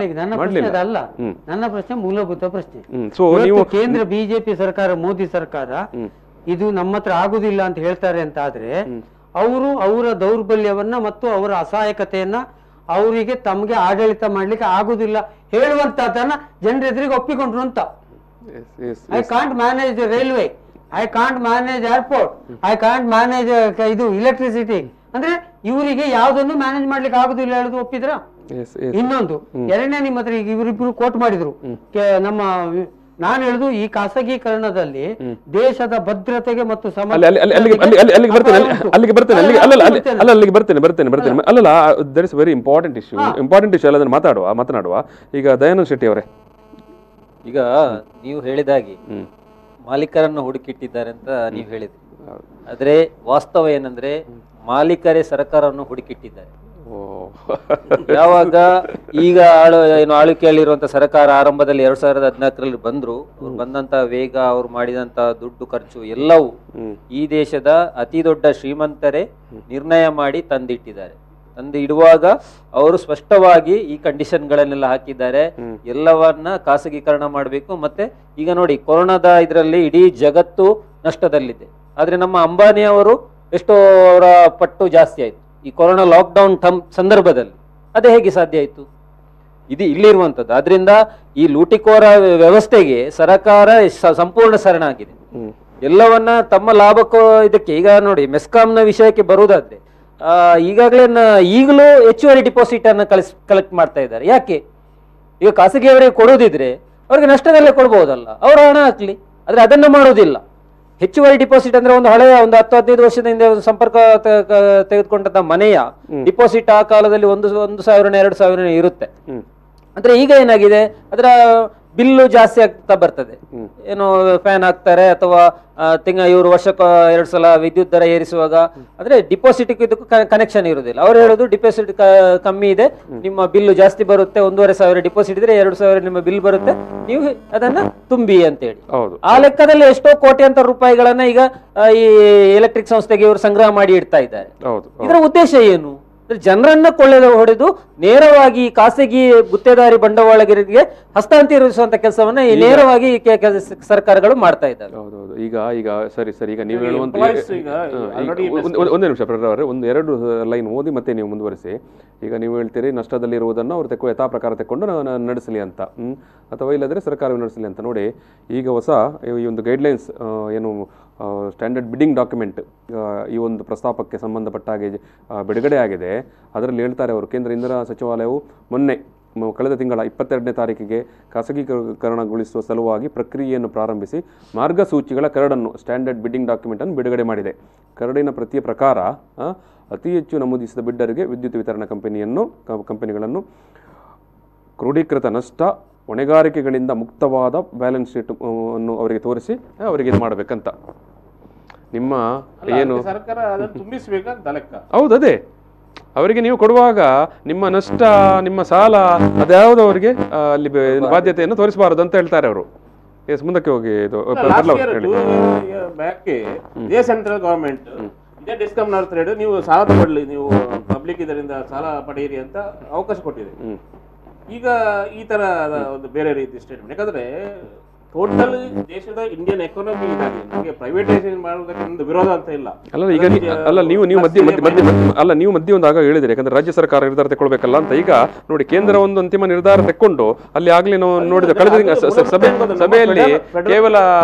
ನನ್ನ ಪ್ರಶ್ನೆ ಮೂಲಭೂತ ಪ್ರಶ್ನೆ. ಸೊ ನೀವು ಕೇಂದ್ರ ಬಿಜೆಪಿ ಸರ್ಕಾರ, ಮೋದಿ ಸರ್ಕಾರ ಇದು ನಮ್ಮ ಹತ್ರ ಆಗುದಿಲ್ಲ ಅಂತ ಹೇಳ್ತಾರೆ ಅಂತ ಆದ್ರೆ, ಅವರು ಅವರ ದೌರ್ಬಲ್ಯವನ್ನ ಮತ್ತು ಅವರ ಅಸಹಾಯಕತೆಯನ್ನ ಅವರಿಗೆ ತಮಗೆ ಆಡಳಿತ ಮಾಡ್ಲಿಕ್ಕೆ ಆಗುದಿಲ್ಲ ಹೇಳುವಂತದನ್ನ ಜನರೆದುರಿಗೆ ಒಪ್ಪಿಕೊಂಡ್ರು ಅಂತ. I can't manage railway, I can't manage airport, I can't manage ಇದು ಎಲೆಕ್ಟ್ರಿಸಿಟಿ ಅಂದ್ರೆ ಇವರಿಗೆ ಯಾವ್ದನ್ನು ಮ್ಯಾನೇಜ್ ಮಾಡ್ಲಿಕ್ಕೆ ಆಗುದಿಲ್ಲ ಹೇಳುದು ಒಪ್ಪಿದ್ರ? ಇನ್ನೊಂದು ಎರಡನೇ, ನಿಮ್ಮ ಹತ್ರ ಈಗ ಇವರಿಬ್ರು ಕೋಟ್ ಮಾಡಿದ್ರು, ನಮ್ಮ ನಾನು ಹೇಳುದು ಈ ಖಾಸಗೀಕರಣದಲ್ಲಿ ದೇಶದ ಭದ್ರತೆಗೆ ಮತ್ತು ವೆರಿ ಇಂಪಾರ್ಟೆಂಟ್ ಇಶ್ಯೂ ಅದನ್ನು ಮಾತನಾಡುವ. ಈಗ ದಯಾನಂದ್ ಶೆಟ್ಟಿ ಅವರೇ, ಈಗ ನೀವು ಹೇಳಿದಾಗೆ ಮಾಲೀಕರನ್ನು ಹುಡುಕಿಟ್ಟಿದ್ದಾರೆ ಅಂತ ನೀವು ಹೇಳಿದ್ರಿ. ಆದ್ರೆ ವಾಸ್ತವ ಏನಂದ್ರೆ ಮಾಲೀಕರೇ ಸರ್ಕಾರವನ್ನು ಹುಡುಕಿಟ್ಟಿದ್ದಾರೆ. ಯಾವಾಗ ಈಗ ಆಳ್ವಿಕೆಯಲ್ಲಿರುವಂತ ಸರ್ಕಾರ ಆರಂಭದಲ್ಲಿ 2014ರಲ್ಲಿ ಬಂದ್ರು, ಅವ್ರು ಬಂದಂತ ವೇಗ, ಅವ್ರು ಮಾಡಿದಂತ ದುಡ್ಡು ಖರ್ಚು ಎಲ್ಲವೂ ಈ ದೇಶದ ಅತಿ ದೊಡ್ಡ ಶ್ರೀಮಂತರೇ ನಿರ್ಣಯ ಮಾಡಿ ತಂದಿಟ್ಟಿದ್ದಾರೆ. ತಂದು ಇಡುವಾಗ ಅವರು ಸ್ಪಷ್ಟವಾಗಿ ಈ ಕಂಡೀಷನ್ಗಳನ್ನೆಲ್ಲ ಹಾಕಿದ್ದಾರೆ. ಎಲ್ಲವನ್ನ ಖಾಸಗೀಕರಣ ಮಾಡಬೇಕು. ಮತ್ತೆ ಈಗ ನೋಡಿ, ಕೊರೋನಾದ ಇದರಲ್ಲಿ ಇಡೀ ಜಗತ್ತು ನಷ್ಟದಲ್ಲಿದೆ. ಆದ್ರೆ ನಮ್ಮ ಅಂಬಾನಿ ಅವರು ಎಷ್ಟೋ ಅವರ ಪಟ್ಟು ಜಾಸ್ತಿ ಆಯ್ತು ಈ ಕೊರೋನಾ ಲಾಕ್ಡೌನ್ ಸಂದರ್ಭದಲ್ಲಿ. ಅದೇ ಹೇಗೆ ಸಾಧ್ಯ ಆಯ್ತು? ಇದು ಇಲ್ಲಿರುವಂಥದ್ದು. ಆದ್ರಿಂದ ಈ ಲೂಟಿಕೋರ ವ್ಯವಸ್ಥೆಗೆ ಸರ್ಕಾರ ಸಂಪೂರ್ಣ ಶರಣಾಗಿದೆ. ಎಲ್ಲವನ್ನ ತಮ್ಮ ಲಾಭಕ್ಕೂ ಇದಕ್ಕೆ. ಈಗ ನೋಡಿ, ಮೆಸ್ಕಾಂನ ವಿಷಯಕ್ಕೆ ಬರುವುದಾದ್ರೆ, ಈಗಲೂ ಹೆಚ್ಚುವರಿ ಡಿಪಾಸಿಟ್ ಅನ್ನು ಕಲೆಕ್ಟ್ ಮಾಡ್ತಾ ಇದ್ದಾರೆ. ಯಾಕೆ? ಈಗ ಖಾಸಗಿಯವರಿಗೆ ಕೊಡೋದಿದ್ರೆ ಅವ್ರಿಗೆ ನಷ್ಟದಲ್ಲೇ ಕೊಡ್ಬಹುದಲ್ಲ, ಅವರ ಹಣ ಹಾಕ್ಲಿ. ಆದ್ರೆ ಅದನ್ನು ಮಾಡೋದಿಲ್ಲ. ಹೆಚ್ಚುವರಿ ಡಿಪಾಸಿಟ್ ಅಂದ್ರೆ ಒಂದು ಹಳೆಯ 10-15 ವರ್ಷದ ಹಿಂದೆ ಸಂಪರ್ಕ ತೆಗೆದುಕೊಂಡಂತ ಮನೆಯ ಡಿಪಾಸಿಟ್ ಆ ಕಾಲದಲ್ಲಿ 1,000 2,000 ಇರುತ್ತೆ. ಅಂದ್ರೆ ಈಗ ಏನಾಗಿದೆ, ಅದರ ಬಿಲ್ಲು ಜಾಸ್ತಿ ಆಗ್ತಾ ಬರ್ತದೆ. ಏನು ಫ್ಯಾನ್ ಹಾಕ್ತಾರೆ ಅಥವಾ ಇವರು ವರ್ಷಕ್ಕೆ 2 ಸಲ ವಿದ್ಯುತ್ ದರ ಏರಿಸುವಾಗ ಅಂದ್ರೆ ಡಿಪಾಸಿಟ್ ಇದಕ್ಕೂ ಕನೆಕ್ಷನ್ ಇರುವುದಿಲ್ಲ. ಅವ್ರು ಹೇಳೋದು ಡಿಪಾಸಿಟ್ ಕಮ್ಮಿ ಇದೆ, ನಿಮ್ಮ ಬಿಲ್ಲು ಜಾಸ್ತಿ ಬರುತ್ತೆ, 1,500 ಡಿಪಾಸಿಟ್ ಇದ್ರೆ 2,000 ನಿಮ್ಮ ಬಿಲ್ ಬರುತ್ತೆ, ನೀವು ಅದನ್ನ ತುಂಬಿ ಅಂತ ಹೇಳಿ. ಆ ಲೆಕ್ಕದಲ್ಲಿ ಎಷ್ಟೋ ಕೋಟ್ಯಾಂತರ ರೂಪಾಯಿಗಳನ್ನ ಈಗ ಈ ಎಲೆಕ್ಟ್ರಿಕ್ ಸಂಸ್ಥೆಗೆ ಇವರು ಸಂಗ್ರಹ ಮಾಡಿ ಇಡ್ತಾ ಇದ್ದಾರೆ. ಇದರ ಉದ್ದೇಶ ಏನು? ಜನರನ್ನ ಹೊಡೆದು ನೇರವಾಗಿ ಖಾಸಗಿ ಗುತ್ತೇದಾರಿ ಬಂಡವಾಳಗರಿಗೆ ಹಸ್ತಾಂತರಿಸುವಂತ ಕೆಲಸವನ್ನ ನೇರವಾಗಿ ಸರ್ಕಾರಗಳು ಮಾಡ್ತಾ ಇದ್ದಾರೆ. ಹೌದೌದು. ಈಗ ಸರಿ ಈಗ ನೀವು ಹೇಳುವಂತ ಒಂದೇ ನಿಮಿಷ ಅವರೇ, 1-2 ಲೈನ್ ಓದಿ ಮತ್ತೆ ನೀವು ಮುಂದುವರಿಸಿ. ಈಗ ನೀವು ಹೇಳ್ತೀರಿ ನಷ್ಟದಲ್ಲಿರುವುದನ್ನು ಅವರು ಯಥಾ ಪ್ರಕಾರ ತೆಕ್ಕೊಂಡು ನಡೆಸಲಿ ಅಂತ, ಅಥವಾ ಇಲ್ಲದ್ರೆ ಸರ್ಕಾರವೇ ನಡೆಸಲಿ ಅಂತ. ನೋಡಿ, ಈಗ ಹೊಸ ಈ ಒಂದು ಗೈಡ್ಲೈನ್ಸ್ ಏನು ಸ್ಟ್ಯಾಂಡರ್ಡ್ ಬಿಡ್ಡಿಂಗ್ ಡಾಕ್ಯುಮೆಂಟ್ ಈ ಒಂದು ಪ್ರಸ್ತಾಪಕ್ಕೆ ಸಂಬಂಧಪಟ್ಟ ಹಾಗೆ ಬಿಡುಗಡೆ ಆಗಿದೆ. ಅದರಲ್ಲಿ ಹೇಳ್ತಾರೆ ಅವರು, ಕೇಂದ್ರ ಇಂಧನ ಸಚಿವಾಲಯವು ಕಳೆದ ತಿಂಗಳ 22ನೇ ತಾರೀಕಿಗೆ ಖಾಸಗೀಕರಣಗೊಳಿಸುವ ಸಲುವಾಗಿ ಪ್ರಕ್ರಿಯೆಯನ್ನು ಪ್ರಾರಂಭಿಸಿ ಮಾರ್ಗಸೂಚಿಗಳ ಕರಡನ್ನು ಸ್ಟ್ಯಾಂಡರ್ಡ್ ಬಿಡ್ಡಿಂಗ್ ಡಾಕ್ಯುಮೆಂಟನ್ನು ಬಿಡುಗಡೆ ಮಾಡಿದೆ. ಕರಡಿನ ಪ್ರತಿಯ ಪ್ರಕಾರ ಅತಿ ಹೆಚ್ಚು ನಮೂದಿಸಿದ ಬಿಡ್ಡರಿಗೆ ವಿದ್ಯುತ್ ವಿತರಣಾ ಕಂಪನಿಗಳನ್ನು ಕ್ರೋಢೀಕೃತ ನಷ್ಟ ಹೊಣೆಗಾರಿಕೆಗಳಿಂದ ಮುಕ್ತವಾದ ಬ್ಯಾಲೆನ್ಸ್ ಶೀಟ್ ಅನ್ನು ಅವರಿಗೆ ತೋರಿಸಿ ಅವರಿಗೆ ಇದು ಮಾಡಬೇಕಂತ. ನಿಮ್ಮ ಏನು ಸರ್ಕಾರ ಅದನ್ನು ತುಂಬಿಸಬೇಕಂತ ಲೆಕ್ಕ. ಹೌದು, ಅದೇ ಅವರಿಗೆ ನೀವು ಕೊಡುವಾಗ ನಿಮ್ಮ ನಷ್ಟ, ನಿಮ್ಮ ಸಾಲ ಅದ್ಯಾವುದು ಅವರಿಗೆ ಅಲ್ಲಿ ಬಾಧ್ಯತೆಯನ್ನು ತೋರಿಸಬಾರದು ಅಂತ ಹೇಳ್ತಾರೆ ಅವರು. ಮುಂದಕ್ಕೆ ಹೋಗಿ ಇದು ಸೆಂಟ್ರಲ್ ಗವರ್ಮೆಂಟ್ ಇದೇ ಡಿಸ್ಕಮ್ ನವರ ನೀವು ಸಾಲ ತಗೊಳ್ಳಿ, ನೀವು ಪಬ್ಲಿಕ್ ಇದರಿಂದ ಸಾಲ ಪಡೆಯಿರಿ ಅಂತ ಅವಕಾಶ ಕೊಟ್ಟಿದೆ. ಈಗ ಈ ತರ ಒಂದು ಬೇರೆ ರೀತಿ ಸ್ಟೇಟ್ಮೆಂಟ್, ಯಾಕಂದ್ರೆ ಟೋಟಲ್ ದೇಶದ ಇಂಡಿಯನ್ ಎಕಾನಮಿ ಇದಾಗಿದೆ. ನಮಗೆ ಪ್ರೈವೇಟೈಸೇಷನ್ ಮಾಡೋದಕ್ಕೆ ಒಂದು ವಿರೋಧ ಅಂತ ಇಲ್ಲ. ನೀವು ಮಧ್ಯೆ ಒಂದು ಆಗ ಹೇಳಿದ್ರಿ, ಯಾಕಂದ್ರೆ ರಾಜ್ಯ ಸರ್ಕಾರ ನಿರ್ಧಾರ ತಗೊಳ್ಬೇಕಲ್ಲ ಅಂತ. ಈಗ ನೋಡಿ, ಕೇಂದ್ರ ಒಂದು ಅಂತಿಮ ನಿರ್ಧಾರ ತೆಕ್ಕೊಂಡು ಅಲ್ಲಿ ಆಗ್ಲೇ ನಾವು ನೋಡಿದ ಕಳೆದ ಸಭೆಯಲ್ಲಿ ಕೇವಲ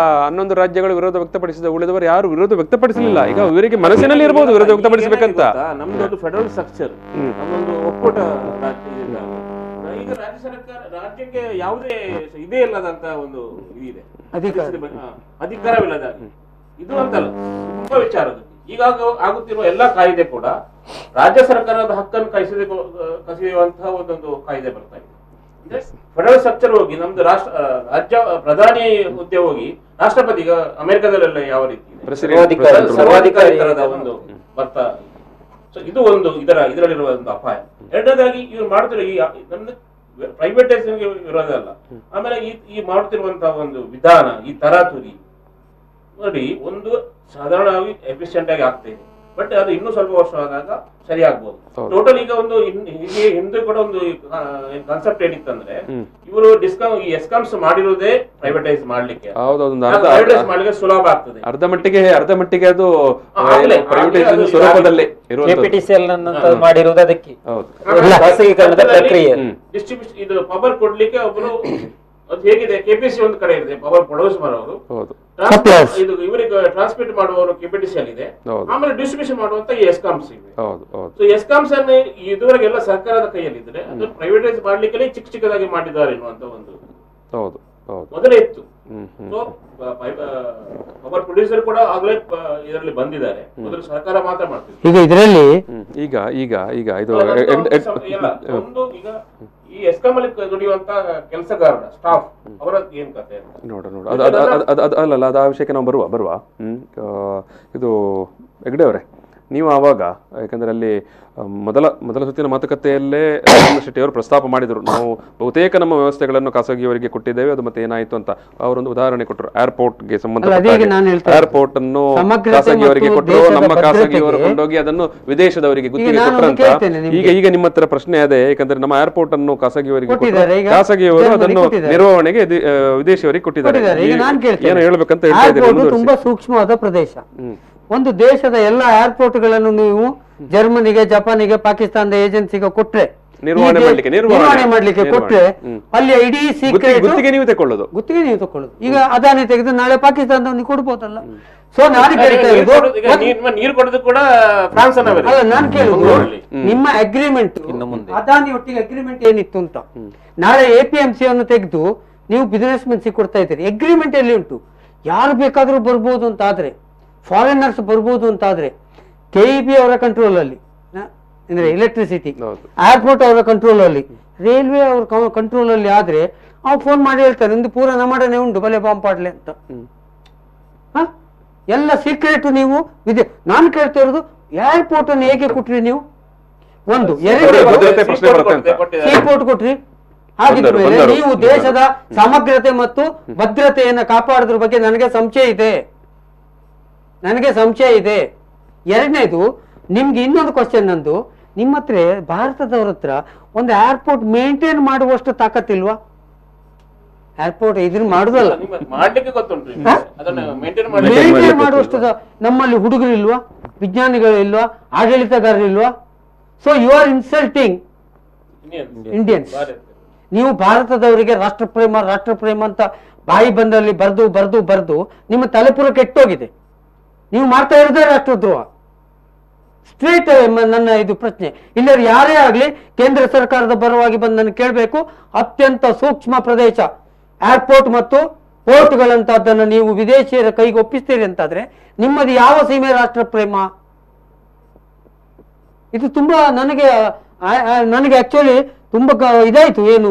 11 ರಾಜ್ಯಗಳು ವಿರೋಧ ವ್ಯಕ್ತಪಡಿಸಿದ, ಉಳಿದವರು ಯಾರು ವಿರೋಧ ವ್ಯಕ್ತಪಡಿಸಲಿಲ್ಲ. ಈಗ ಇವರಿಗೆ ಮನಸ್ಸಿನಲ್ಲಿ ಇರಬಹುದು ವಿರೋಧ ವ್ಯಕ್ತಪಡಿಸಬೇಕಂತ. ನಮ್ದೊಂದು ಫೆಡರಲ್ ಸ್ಟ್ರಕ್ಚರ್, ನಮ್ಮೊಂದು ಒಕ್ಕೂಟ ಈಗ ರಾಜ್ಯ ಸರ್ಕಾರ ರಾಜ್ಯಕ್ಕೆ ಯಾವುದೇ ಇದೇ ಇಲ್ಲದಂತ ಒಂದು ಇದಿದೆ, ಅಧಿಕಾರವಿಲ್ಲದಾಗಿ. ಇದು ಅಂತಲ್ಲ, ತುಂಬಾ ವಿಚಾರ. ಈಗ ಆಗುತ್ತಿರುವ ಎಲ್ಲಾ ಕಾಯ್ದೆ ಕೂಡ ರಾಜ್ಯ ಸರ್ಕಾರದ ಹಕ್ಕನ್ನು ಕಸಿಯುವಂತಹ ಒಂದೊಂದು ಕಾಯ್ದೆ ಬರ್ತಾ ಇದೆ. ಅಂದ್ರೆ ಫೆಡರಲ್ ಸ್ಟ್ರಕ್ಚರ್ ಹೋಗಿ ನಮ್ದು ರಾಜ್ಯ ಪ್ರಧಾನಿ ಹುದ್ದೆ ಹೋಗಿ ರಾಷ್ಟ್ರಪತಿ, ಈಗ ಅಮೆರಿಕದಲ್ಲೆಲ್ಲ ಯಾವ ರೀತಿ ಸರ್ವಾಧಿಕಾರಿ ತರದ ಒಂದು ಬರ್ತಾ. ಸೊ ಇದು ಒಂದು ಇದರಲ್ಲಿರುವ ಒಂದು ಅಪಾಯ. ಎರಡನೇದಾಗಿ ಇವ್ರು ಮಾಡ್ತಿರೋ ಈ ಪ್ರೈವೇಟೈಸೇಷನ್ ವಿರೋಧ ಅಲ್ಲ, ಆಮೇಲೆ ಈ ಮಾಡುತ್ತಿರುವಂತಹ ಒಂದು ವಿಧಾನ, ಈ ತರಾತುರಿ ನೋಡಿ, ಒಂದು ಸಾಧಾರಣವಾಗಿ ಎಫಿಷಿಯಂಟ್ ಆಗಿ ಆಗ್ತಾ ಇದೆ. ಬಟ್ ಅದು ಇನ್ನೂ ಸ್ವಲ್ಪ ವರ್ಷ ಆದಾಗ ಸರಿ ಆಗ್ಬೋದು. ಟೋಟಲ್ ಈಗ ಒಂದು ಹಿಂದೆ ಕೂಡ ಒಂದು ಕಾನ್ಸೆಪ್ಟ್ ಏನಿತ್ತಂದ್ರೆ, ಇವರು ಈ ಎಸ್ಕಾಮ್ಸ್ ಮಾಡಿರೋದೇ ಪ್ರೈವೇಟೈಸ್ ಮಾಡ್ಲಿಕ್ಕೆ, ಪ್ರೈವೇಟೈಸ್ ಮಾಡ್ಲಿಕ್ಕೆ ಸುಲಭ ಆಗ್ತದೆ. ಅರ್ಧ ಮಟ್ಟಿಗೆ ಅದು ಸ್ವರೂಪದಲ್ಲೇ ಮಾಡಿರುವುದು ಅದಕ್ಕೆ ಡಿಸ್ಟ್ರಿಬ್ಯೂಷನ್ ಇದು ಪವರ್ ಕೊಡ್ಲಿಕ್ಕೆ ಒಬ್ಬರು, ಅದು ಹೇಗಿದೆ, ಕೆಪಿಸಿ ಒಂದು ಕಡೆ ಇದೆ, ಪವರ್ ಪ್ರೊಡ್ಯೂಸ್ ಮಾಡೋರು, ಇದು ಇವರಿಗೆ ಟ್ರಾನ್ಸ್ಮಿಟ್ ಮಾಡುವವರು ಕೆಪಿಟಿಸಿ ಇದೆ, ಆಮೇಲೆ ಡಿಸ್ಟ್ರಿಬ್ಯೂಷನ್ ಮಾಡುವಂತ ಎಸ್ಕಾಮ್ಸ್ ಇವೆ. ಸೊ ಎಸ್ಕಾಮ್ಸ್ ಅನ್ನು ಇದುವರೆಗೆಲ್ಲ ಸರ್ಕಾರದ ಕೈಯಲ್ಲಿ ಇದ್ರೆ ಅದು ಪ್ರೈವೇಟೈಸ್ ಮಾಡ್ಲಿಕ್ಕೆ ಚಿಕ್ಕದಾಗಿ ಮಾಡಿದ್ದಾರೆ ಎನ್ನುವಂತ ಒಂದು ಮೊದಲೇ ಇತ್ತು. ಸೊ ಪವರ್ ಪ್ರೊಡ್ಯೂಸರ್ ಕೂಡ ಆಗ್ಲೇ ಇದರಲ್ಲಿ ಬಂದಿದ್ದಾರೆ, ಮೊದಲು ಸರ್ಕಾರ ಮಾತ್ರ ಮಾಡ್ತಿದ್ರು. ಈಗ ಇದರಲ್ಲಿ ಈಗ ಇದು ಒಂದು ಈಗ ಈ ಎಸ್ಕಾಂ ಅಲ್ಲಿ ದುಡಿಯುವಂತ ಕೆಲಸಗಾರರ ಸ್ಟಾಫ್ ಅವರ ಏನ್ ಕತೆ ಅಲ್ಲ, ಅದು ಆ ವಿಷಯಕ್ಕೆ ನಾವು ಬರುವ ಇದು ಹೆಗ್ಡೆ ಅವರೇ, ನೀವು ಆವಾಗ, ಯಾಕಂದ್ರೆ ಅಲ್ಲಿ ಮೊದಲ ಸುತ್ತಿನ ಮಾತುಕತೆಯಲ್ಲೇ ಶೆಟ್ಟಿ ಅವರು ಪ್ರಸ್ತಾಪ ಮಾಡಿದರು, ನಾವು ಬಹುತೇಕ ನಮ್ಮ ವ್ಯವಸ್ಥೆಗಳನ್ನು ಖಾಸಗಿಯವರಿಗೆ ಕೊಟ್ಟಿದ್ದೇವೆ, ಅದು ಮತ್ತೆ ಏನಾಯ್ತು ಅಂತ ಅವರೊಂದು ಉದಾಹರಣೆ ಕೊಟ್ಟರು. ಏರ್ಪೋರ್ಟ್ಗೆ ಸಂಬಂಧಪಟ್ಟ ಏರ್ಪೋರ್ಟ್ ಅನ್ನು ಖಾಸಗಿಯವರಿಗೆ ಕೊಟ್ಟರು, ನಮ್ಮ ಖಾಸಗಿಯವರು ಕೊಂಡೋಗಿ ಅದನ್ನು ವಿದೇಶದವರಿಗೆ ಗುತ್ತಿಗೆ ಕೊಟ್ಟರಂತ. ಈಗ ನಿಮ್ಮ ಹತ್ರ ಪ್ರಶ್ನೆ ಅದೇ, ಯಾಕಂದ್ರೆ ನಮ್ಮ ಏರ್ಪೋರ್ಟ್ ಅನ್ನು ಖಾಸಗಿಯವರಿಗೆ ಖಾಸಗಿಯವರು ಅದನ್ನು ನಿರ್ವಹಣೆಗೆ ವಿದೇಶಿಯವರಿಗೆ ಕೊಟ್ಟಿದ್ದಾರೆ. ಏನು ಹೇಳ್ಬೇಕಂತ ಹೇಳ್ತಾ ಇದ್ದಾರೆ. ತುಂಬಾ ಸೂಕ್ಷ್ಮವಾದ ಪ್ರದೇಶ. ಒಂದು ದೇಶದ ಎಲ್ಲಾ ಏರ್ಪೋರ್ಟ್ ಗಳನ್ನು ನೀವು ಜರ್ಮನಿಗೆ, ಜಪಾನಿಗೆ, ಪಾಕಿಸ್ತಾನದ ಏಜೆನ್ಸಿಗೆ ಕೊಟ್ರೆ, ನಿರ್ವಹಣೆ ಮಾಡ್ಲಿಕ್ಕೆ ಕೊಟ್ರೆ, ಅಲ್ಲಿ ಇಡೀ ಸೀಕ್ರೆಟ್ ಗುತ್ತಿಗೆ ನೀವು ತಕೊಳ್ಳೋದು. ಈಗ ಅದಾನಿ ತೆಗೆದು ನಾಳೆ ಪಾಕಿಸ್ತಾನದವನಿಗೆ ಕೊಡ್ಬೋದಲ್ಲ. ಸೊ ನಾನು ಕೇಳ್ತಾ ನೀರು ಕೊಡೋದು ಕೂಡ ಫ್ರಾನ್ಸ್ ಅಲ್ಲ, ನಾನು ಕೇಳುದು ನಿಮ್ಮ ಅಗ್ರಿಮೆಂಟ್, ಅದಾನಿ ಒಟ್ಟಿಗೆ ಅಗ್ರಿಮೆಂಟ್ ಏನಿತ್ತು ಅಂತ. ನಾಳೆ APMC ಅನ್ನು ತೆಗೆದು ನೀವು ಬಿಸಿನೆಸ್ ಮೆನ್ಸಿ ಕೊಡ್ತಾ ಇದ್ದೀರಿ, ಅಗ್ರಿಮೆಂಟ್ ಎಲ್ಲಿ ಉಂಟು? ಯಾರು ಬೇಕಾದ್ರೂ ಬರ್ಬೋದು ಅಂತ ಆದ್ರೆ, ಫಾರಿನರ್ಸ್ ಬರ್ಬೋದು ಅಂತ ಆದ್ರೆ, KEB ಅವರ ಕಂಟ್ರೋಲ್ ಅಲ್ಲಿ ಅಂದ್ರೆ ಎಲೆಕ್ಟ್ರಿಸಿಟಿ, ಏರ್ಪೋರ್ಟ್ ಅವರ ಕಂಟ್ರೋಲ್ ಅಲ್ಲಿ, ರೈಲ್ವೆ ಅವ್ರ ಕಂಟ್ರೋಲ್ ಅಲ್ಲಿ ಆದ್ರೆ ಅವ್ರು ಫೋನ್ ಮಾಡಿ ಹೇಳ್ತಾರೆ ನಿಮ್ದು ಪೂರ ನಮ್ಮಡನೆ ಉಂಟು ಬಲೆ ಬಾಂಬ್ ಪಾಡ್ಲೆ ಅಂತ. ಎಲ್ಲ ಸೀಕ್ರೆಟ್ ನೀವು ಇದೆ. ನಾನು ಕೇಳ್ತಾ ಇರೋದು ಏರ್ಪೋರ್ಟ್ ಅನ್ನು ಹೇಗೆ ಕೊಟ್ರಿ ನೀವು? ಒಂದು ಸೀಪೋರ್ಟ್ ಕೊಟ್ರಿ. ಹಾಗಿದ ಮೇಲೆ ನೀವು ದೇಶದ ಸಮಗ್ರತೆ ಮತ್ತು ಭದ್ರತೆಯನ್ನ ಕಾಪಾಡೋದ್ರ ಬಗ್ಗೆ ನನಗೆ ಸಂಶಯ ಇದೆ. ಎರಡನೇದು, ನಿಮ್ಗೆ ಇನ್ನೊಂದು ಕ್ವಶನ್ ನಂದು, ನಿಮ್ಮ ಹತ್ರ ಭಾರತದವ್ರ ಹತ್ರ ಒಂದು ಏರ್ಪೋರ್ಟ್ ಮೇಂಟೈನ್ ಮಾಡುವಷ್ಟು ತಾಕತ್ತಿಲ್ವಾ? ಏರ್ಪೋರ್ಟ್ ಇದನ್ನ ಮಾಡುದಲ್ಲ, ಮೇಂಟೈನ್ ಮಾಡುವಷ್ಟು ನಮ್ಮಲ್ಲಿ ಹುಡುಗರಿಲ್ವಾ, ವಿಜ್ಞಾನಿಗಳಿಲ್ವಾ, ಆಡಳಿತಗಾರರಿಲ್ವಾ? So you are insulting Indians. ನೀವು ಭಾರತದವರಿಗೆ ರಾಷ್ಟ್ರಪ್ರೇಮ ಅಂತ ಬಾಯಿ ಬಂದಲ್ಲಿ ಬರ್ದು ನಿಮ್ಮ ತಲೆಪುರ ಕೆಟ್ಟೋಗಿದೆ. ನೀವು ಮಾಡ್ತಾ ಇರೋದೇ ರಾಷ್ಟ್ರದ್ರೋಹ. ಸ್ಟ್ರೇಟ್ ನನ್ನ ಇದು ಪ್ರಶ್ನೆ. ಇಲ್ಲರೂ ಯಾರೇ ಆಗ್ಲಿ ಕೇಂದ್ರ ಸರ್ಕಾರದ ಪರವಾಗಿ ಬಂದು ನಾನು ಕೇಳಬೇಕು, ಅತ್ಯಂತ ಸೂಕ್ಷ್ಮ ಪ್ರದೇಶ ಏರ್ಪೋರ್ಟ್ ಮತ್ತು ಪೋರ್ಟ್ಗಳಂತದ್ದನ್ನು ನೀವು ವಿದೇಶಿಯರ ಕೈಗೆ ಒಪ್ಪಿಸ್ತೀರಿ ಅಂತಾದ್ರೆ ನಿಮ್ಮದು ಯಾವ ಸೀಮೆ ರಾಷ್ಟ್ರ ಪ್ರೇಮ? ಇದು ತುಂಬಾ ನನಗೆ ಆಕ್ಚುಲಿ ತುಂಬಾ ಇದಾಯ್ತು. ಏನು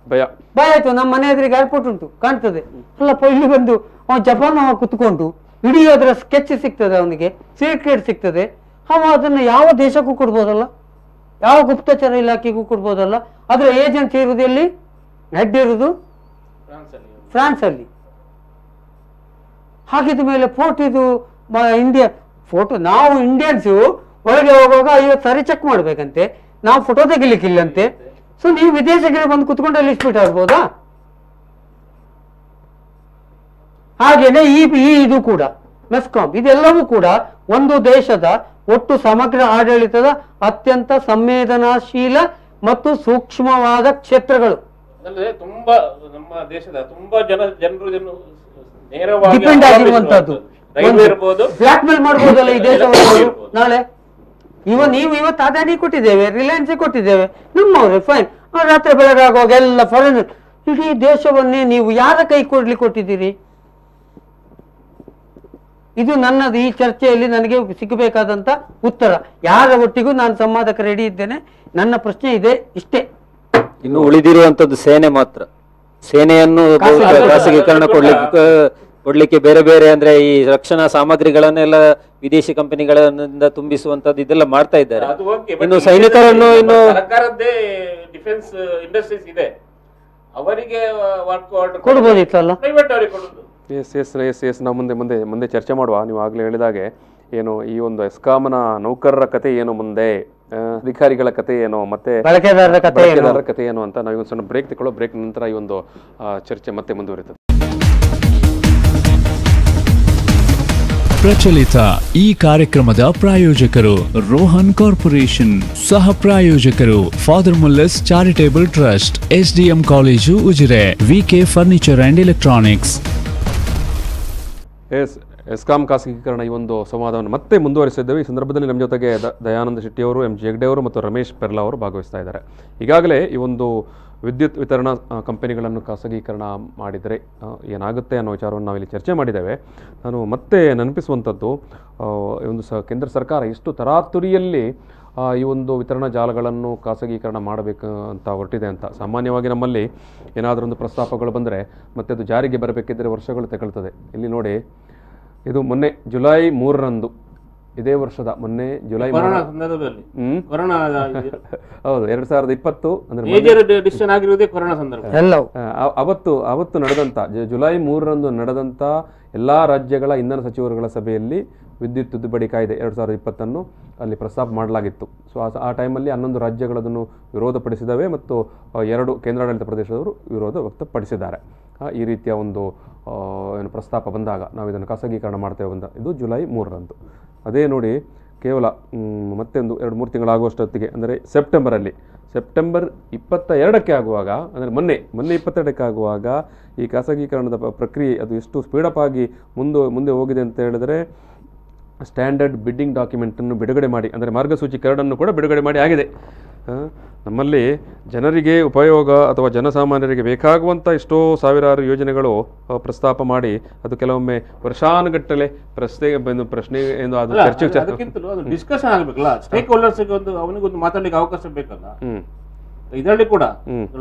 ಭಯ ಆಯ್ತು. ನಮ್ಮ ಮನೆ ಎದುರಿಗೆ ಏರ್ಪೋರ್ಟ್ ಉಂಟು, ಕಾಣ್ತದೆ. ಅಲ್ಲಪ್ಪ, ಇಲ್ಲಿ ಬಂದು ಜಪಾನ್ ಕುತ್ಕೊಂಡು ಇಡೀ ಅದರ ಸ್ಕೆಚ್ ಸಿಗ್ತದೆ, ಅವನಿಗೆ ಸೀಕ್ರೆಟ್ ಸಿಗ್ತದೆ. ಅದನ್ನ ಯಾವ ದೇಶಕ್ಕೂ ಕೊಡ್ಬೋದಲ್ಲ, ಯಾವ ಗುಪ್ತಚರ ಇಲಾಖೆಗೂ ಕೊಡ್ಬೋದಲ್ಲ. ಅದರ ಏಜೆನ್ಸಿ ಇರುವುದು ಎಲ್ಲಿ? ಹೆಡ್ ಇರುವುದು ಫ್ರಾನ್ಸ್ ಅಲ್ಲಿ. ಹಾಗಿದ ಮೇಲೆ ಫೋರ್ಟ್ ಇದು ಇಂಡಿಯಾ ಫೋಟೋ. ನಾವು ಇಂಡಿಯನ್ಸು ಒಳಗೆ ಹೋಗುವಾಗ 50 ಸಾರಿ ಚೆಕ್ ಮಾಡ್ಬೇಕಂತೆ, ನಾವು ಫೋಟೋ ತೆಗಿಲಿಕ್ಕಿಲ್ಲಂತೆ. ಸೊ ನೀವು ವಿದೇಶಕ್ಕೆ ಬಂದು ಕುತ್ಕೊಂಡು ಅಲ್ಲಿ ಇಸ್ಬಿಟ್ಟು ಆಗ್ಬೋದಾ? ಹಾಗೇನೆ ಇದು ಕೂಡ ಮೆಸ್ಕಾಂ, ಇದೆಲ್ಲವೂ ಕೂಡ ಒಂದು ದೇಶದ ಒಟ್ಟು ಸಮಗ್ರ ಆಡಳಿತದ ಅತ್ಯಂತ ಸಂವೇದನಾಶೀಲ ಮತ್ತು ಸೂಕ್ಷ್ಮವಾದ ಕ್ಷೇತ್ರಗಳು. ತುಂಬಾ ನಮ್ಮ ದೇಶದ ತುಂಬಾ ಜನರು ನೇರವಾಗಿ ಡಿಪೆಂಡ್ ಆಗಿರುವಂತದ್ದು. ಬ್ಲಾಕ್ ಮೇಲ್ ಮಾಡಬಹುದಲ್ಲ ಈ ದೇಶವನ್ನು ನಾಳೆ. ನೀವು ಇವತ್ತು ಅದಾನಿ ಕೊಟ್ಟಿದ್ದೇವೆ, ರಿಲಯನ್ಸ್ ಕೊಟ್ಟಿದ್ದೇವೆ, ನಮ್ಮವ್ರೆ ಫೈನ್. ರಾತ್ರಿ ಬೆಳಗ್ಗೆ ಆಗುವಾಗ ಎಲ್ಲ ಫಾರಿನ್. ಇಡೀ ದೇಶವನ್ನೇ ನೀವು ಯಾರ ಕೈ ಕೊಟ್ಟಿದ್ದೀರಿ? ಇದು ನನ್ನದು ಈ ಚರ್ಚೆಯಲ್ಲಿ ನನಗೆ ಸಿಗಬೇಕಾದಂತ ಉತ್ತರ. ಯಾರ ಒಟ್ಟಿಗೂ ನಾನು ಸಂವಾದಕ್ಕೆ ರೆಡಿ ಇದ್ದೇನೆ. ನನ್ನ ಪ್ರಶ್ನೆ ಇದೆ ಇಷ್ಟೇ. ಇನ್ನು ಉಳಿದಿರುವಂತದ್ದು ಸೇನೆ ಮಾತ್ರ. ಸೇನೆಯನ್ನು ಖಾಸಗೀಕರಣ ಕೊಡ್ಲಿಕ್ಕೆ ಬೇರೆ ಬೇರೆ ಅಂದ್ರೆ ಈ ರಕ್ಷಣಾ ಸಾಮಗ್ರಿಗಳನ್ನೆಲ್ಲ ವಿದೇಶಿ ಕಂಪನಿಗಳಿಂದ ತುಂಬಿಸುವಂತದ್ದು ಇದೆಲ್ಲ ಮಾಡ್ತಾ ಇದ್ದಾರೆ. ಇನ್ನು ಸೈನಿಕರನ್ನು ಇನ್ನು ಸರ್ಕಾರದ್ದೇ ಡಿಫೆನ್ಸ್ ಇಂಡಸ್ಟ್ರೀಸ್ ಇದೆ, ಅವರಿಗೆ ಕೊಡ್ಬೋದಿತ್ತಲ್ಲ, ಪ್ರೈವೇಟ್ ಅವರಿಗೆ ಕೊಡುದು. ಎಸ್ ನಾವು ಮುಂದೆ ಚರ್ಚೆ ಮಾಡುವ. ನೀವು ಆಗ್ಲೇ ಹೇಳಿದಾಗೆ ಏನು ಈ ಒಂದು ಎಸ್ಕಾಂನ ನೌಕರರ ಕತೆ ಏನು, ಮುಂದೆ ಅಧಿಕಾರಿಗಳ ಕತೆ ಏನು, ಮತ್ತೆ ಬಳಕೆದಾರರ ಕತೆ ಏನು ಅಂತ ನಾವು ಒಂದು ಸಣ್ಣ ಬ್ರೇಕ್ ತಗೊಳ್ಳೋ. ಬ್ರೇಕ್ ನಂತರ ಈ ಒಂದು ಚರ್ಚೆ ಮತ್ತೆ ಮುಂದುವರಿತದೆ. ಪ್ರಚಲಿತ ಈ ಕಾರ್ಯಕ್ರಮದ ಪ್ರಾಯೋಜಕರು ರೋಹನ್ ಕಾರ್ಪೊರೇಷನ್, ಸಹ ಪ್ರಾಯೋಜಕರು Father Muller's charitable trust, SDM college Ujire, V K furniture and electronics. ESCOM ಖಾಸಗೀಕರಣ ಈ ಒಂದು ಸಂವಾದವನ್ನು ಮತ್ತೆ ಮುಂದುವರಿಸಿದ್ದೇವೆ. ಈ ಸಂದರ್ಭದಲ್ಲಿ ನಮ್ಮ ಜೊತೆಗೆ ದಯಾನಂದ ಶೆಟ್ಟಿ ಅವರು, ಎಂ ಜಿ ಹೆಗ್ಡೆ ಅವರು ಮತ್ತು ರಮೇಶ್ ಪೆರ್ಲಾ ಅವರು ಭಾಗವಹಿಸ್ತಾ ಇದ್ದಾರೆ. ಈಗಾಗಲೇ ಈ ಒಂದು ವಿದ್ಯುತ್ ವಿತರಣಾ ಕಂಪನಿಗಳನ್ನು ಖಾಸಗೀಕರಣ ಮಾಡಿದರೆ ಏನಾಗುತ್ತೆ ಅನ್ನೋ ವಿಚಾರವನ್ನು ನಾವಿಲ್ಲಿ ಚರ್ಚೆ ಮಾಡಿದ್ದೇವೆ. ನಾನು ಮತ್ತೆ ನೆನಪಿಸುವಂಥದ್ದು, ಒಂದು ಕೇಂದ್ರ ಸರ್ಕಾರ ಎಷ್ಟು ತರಾತುರಿಯಲ್ಲಿ ಈ ಒಂದು ವಿತರಣಾ ಜಾಲಗಳನ್ನು ಖಾಸಗೀಕರಣ ಮಾಡಬೇಕು ಅಂತ ಹೊರಟಿದೆ ಅಂತ. ಸಾಮಾನ್ಯವಾಗಿ ನಮ್ಮಲ್ಲಿ ಏನಾದರೂ ಒಂದು ಪ್ರಸ್ತಾಪಗಳು ಬಂದರೆ ಮತ್ತೆ ಅದು ಜಾರಿಗೆ ಬರಬೇಕಿದ್ದರೆ ವರ್ಷಗಳು ತಗೊಳ್ತದೆ. ಇಲ್ಲಿ ನೋಡಿ, ಇದು ಮೊನ್ನೆ ಜುಲೈ 3ರಂದು, ಇದೇ ವರ್ಷದ ಮೊನ್ನೆ ಜುಲೈ ಹೌದು 2020 ಅವತ್ತು ನಡೆದಂಥ ಜುಲೈ 3ರಂದು ನಡೆದಂಥ ಎಲ್ಲ ರಾಜ್ಯಗಳ ಇಂಧನ ಸಚಿವರುಗಳ ಸಭೆಯಲ್ಲಿ ವಿದ್ಯುತ್ ತಿದ್ದುಪಡಿ ಕಾಯ್ದೆ 2020 ಅಲ್ಲಿ ಪ್ರಸ್ತಾಪ ಮಾಡಲಾಗಿತ್ತು. ಸೊ ಆ ಟೈಮಲ್ಲಿ 11 ರಾಜ್ಯಗಳದನ್ನು ವಿರೋಧಪಡಿಸಿದವೆ ಮತ್ತು 2 ಕೇಂದ್ರಾಡಳಿತ ಪ್ರದೇಶದವರು ವಿರೋಧ ವ್ಯಕ್ತಪಡಿಸಿದ್ದಾರೆ. ಈ ರೀತಿಯ ಒಂದು ಏನು ಪ್ರಸ್ತಾಪ ಬಂದಾಗ ನಾವು ಇದನ್ನು ಖಾಸಗೀಕರಣ ಮಾಡ್ತೇವೆ ಅಂತ. ಇದು ಜುಲೈ 3ರಂದು. ಅದೇ ನೋಡಿ, ಕೇವಲ ಮತ್ತೆ ಒಂದು 2-3 ತಿಂಗಳಾಗುವಷ್ಟೊತ್ತಿಗೆ, ಅಂದರೆ ಸೆಪ್ಟೆಂಬರ್ 22ಕ್ಕೆ ಆಗುವಾಗ, ಅಂದರೆ ಮೊನ್ನೆ 22ಕ್ಕೆ ಆಗುವಾಗ ಈ ಖಾಸಗೀಕರಣದ ಪ್ರಕ್ರಿಯೆ ಅದು ಎಷ್ಟು ಸ್ಪೀಡಪ್ ಆಗಿ ಮುಂದೆ ಹೋಗಿದೆ ಅಂತ ಹೇಳಿದರೆ, ಸ್ಟ್ಯಾಂಡರ್ಡ್ ಬಿಡ್ಡಿಂಗ್ ಡಾಕ್ಯುಮೆಂಟನ್ನು ಬಿಡುಗಡೆ ಮಾಡಿ, ಅಂದರೆ ಮಾರ್ಗಸೂಚಿ ಕರಡನ್ನು ಕೂಡ ಬಿಡುಗಡೆ ಮಾಡಿ ಆಗಿದೆ. ನಮ್ಮಲ್ಲಿ ಜನರಿಗೆ ಉಪಯೋಗ ಅಥವಾ ಜನಸಾಮಾನ್ಯರಿಗೆ ಬೇಕಾಗುವಂಥ ಎಷ್ಟೋ ಸಾವಿರಾರು ಯೋಜನೆಗಳು ಪ್ರಸ್ತಾಪ ಮಾಡಿ ಅದು ಕೆಲವೊಮ್ಮೆ ವರ್ಷಾನುಗಟ್ಟಲೆ ಪ್ರಶ್ನೆ ಎಂದು ಅದು ಡಿಸ್ಕಷನ್ ಆಗಬೇಕಲ್ಲ, ಸ್ಟೇಕ್ ಹೋಲ್ಡರ್ಸ್ ಅವನಿಗೊಂದು ಮಾತಾಡ್ಲಿಕ್ಕೆ ಅವಕಾಶ ಬೇಕಲ್ಲ. ಇದರಲ್ಲಿ ಕೂಡ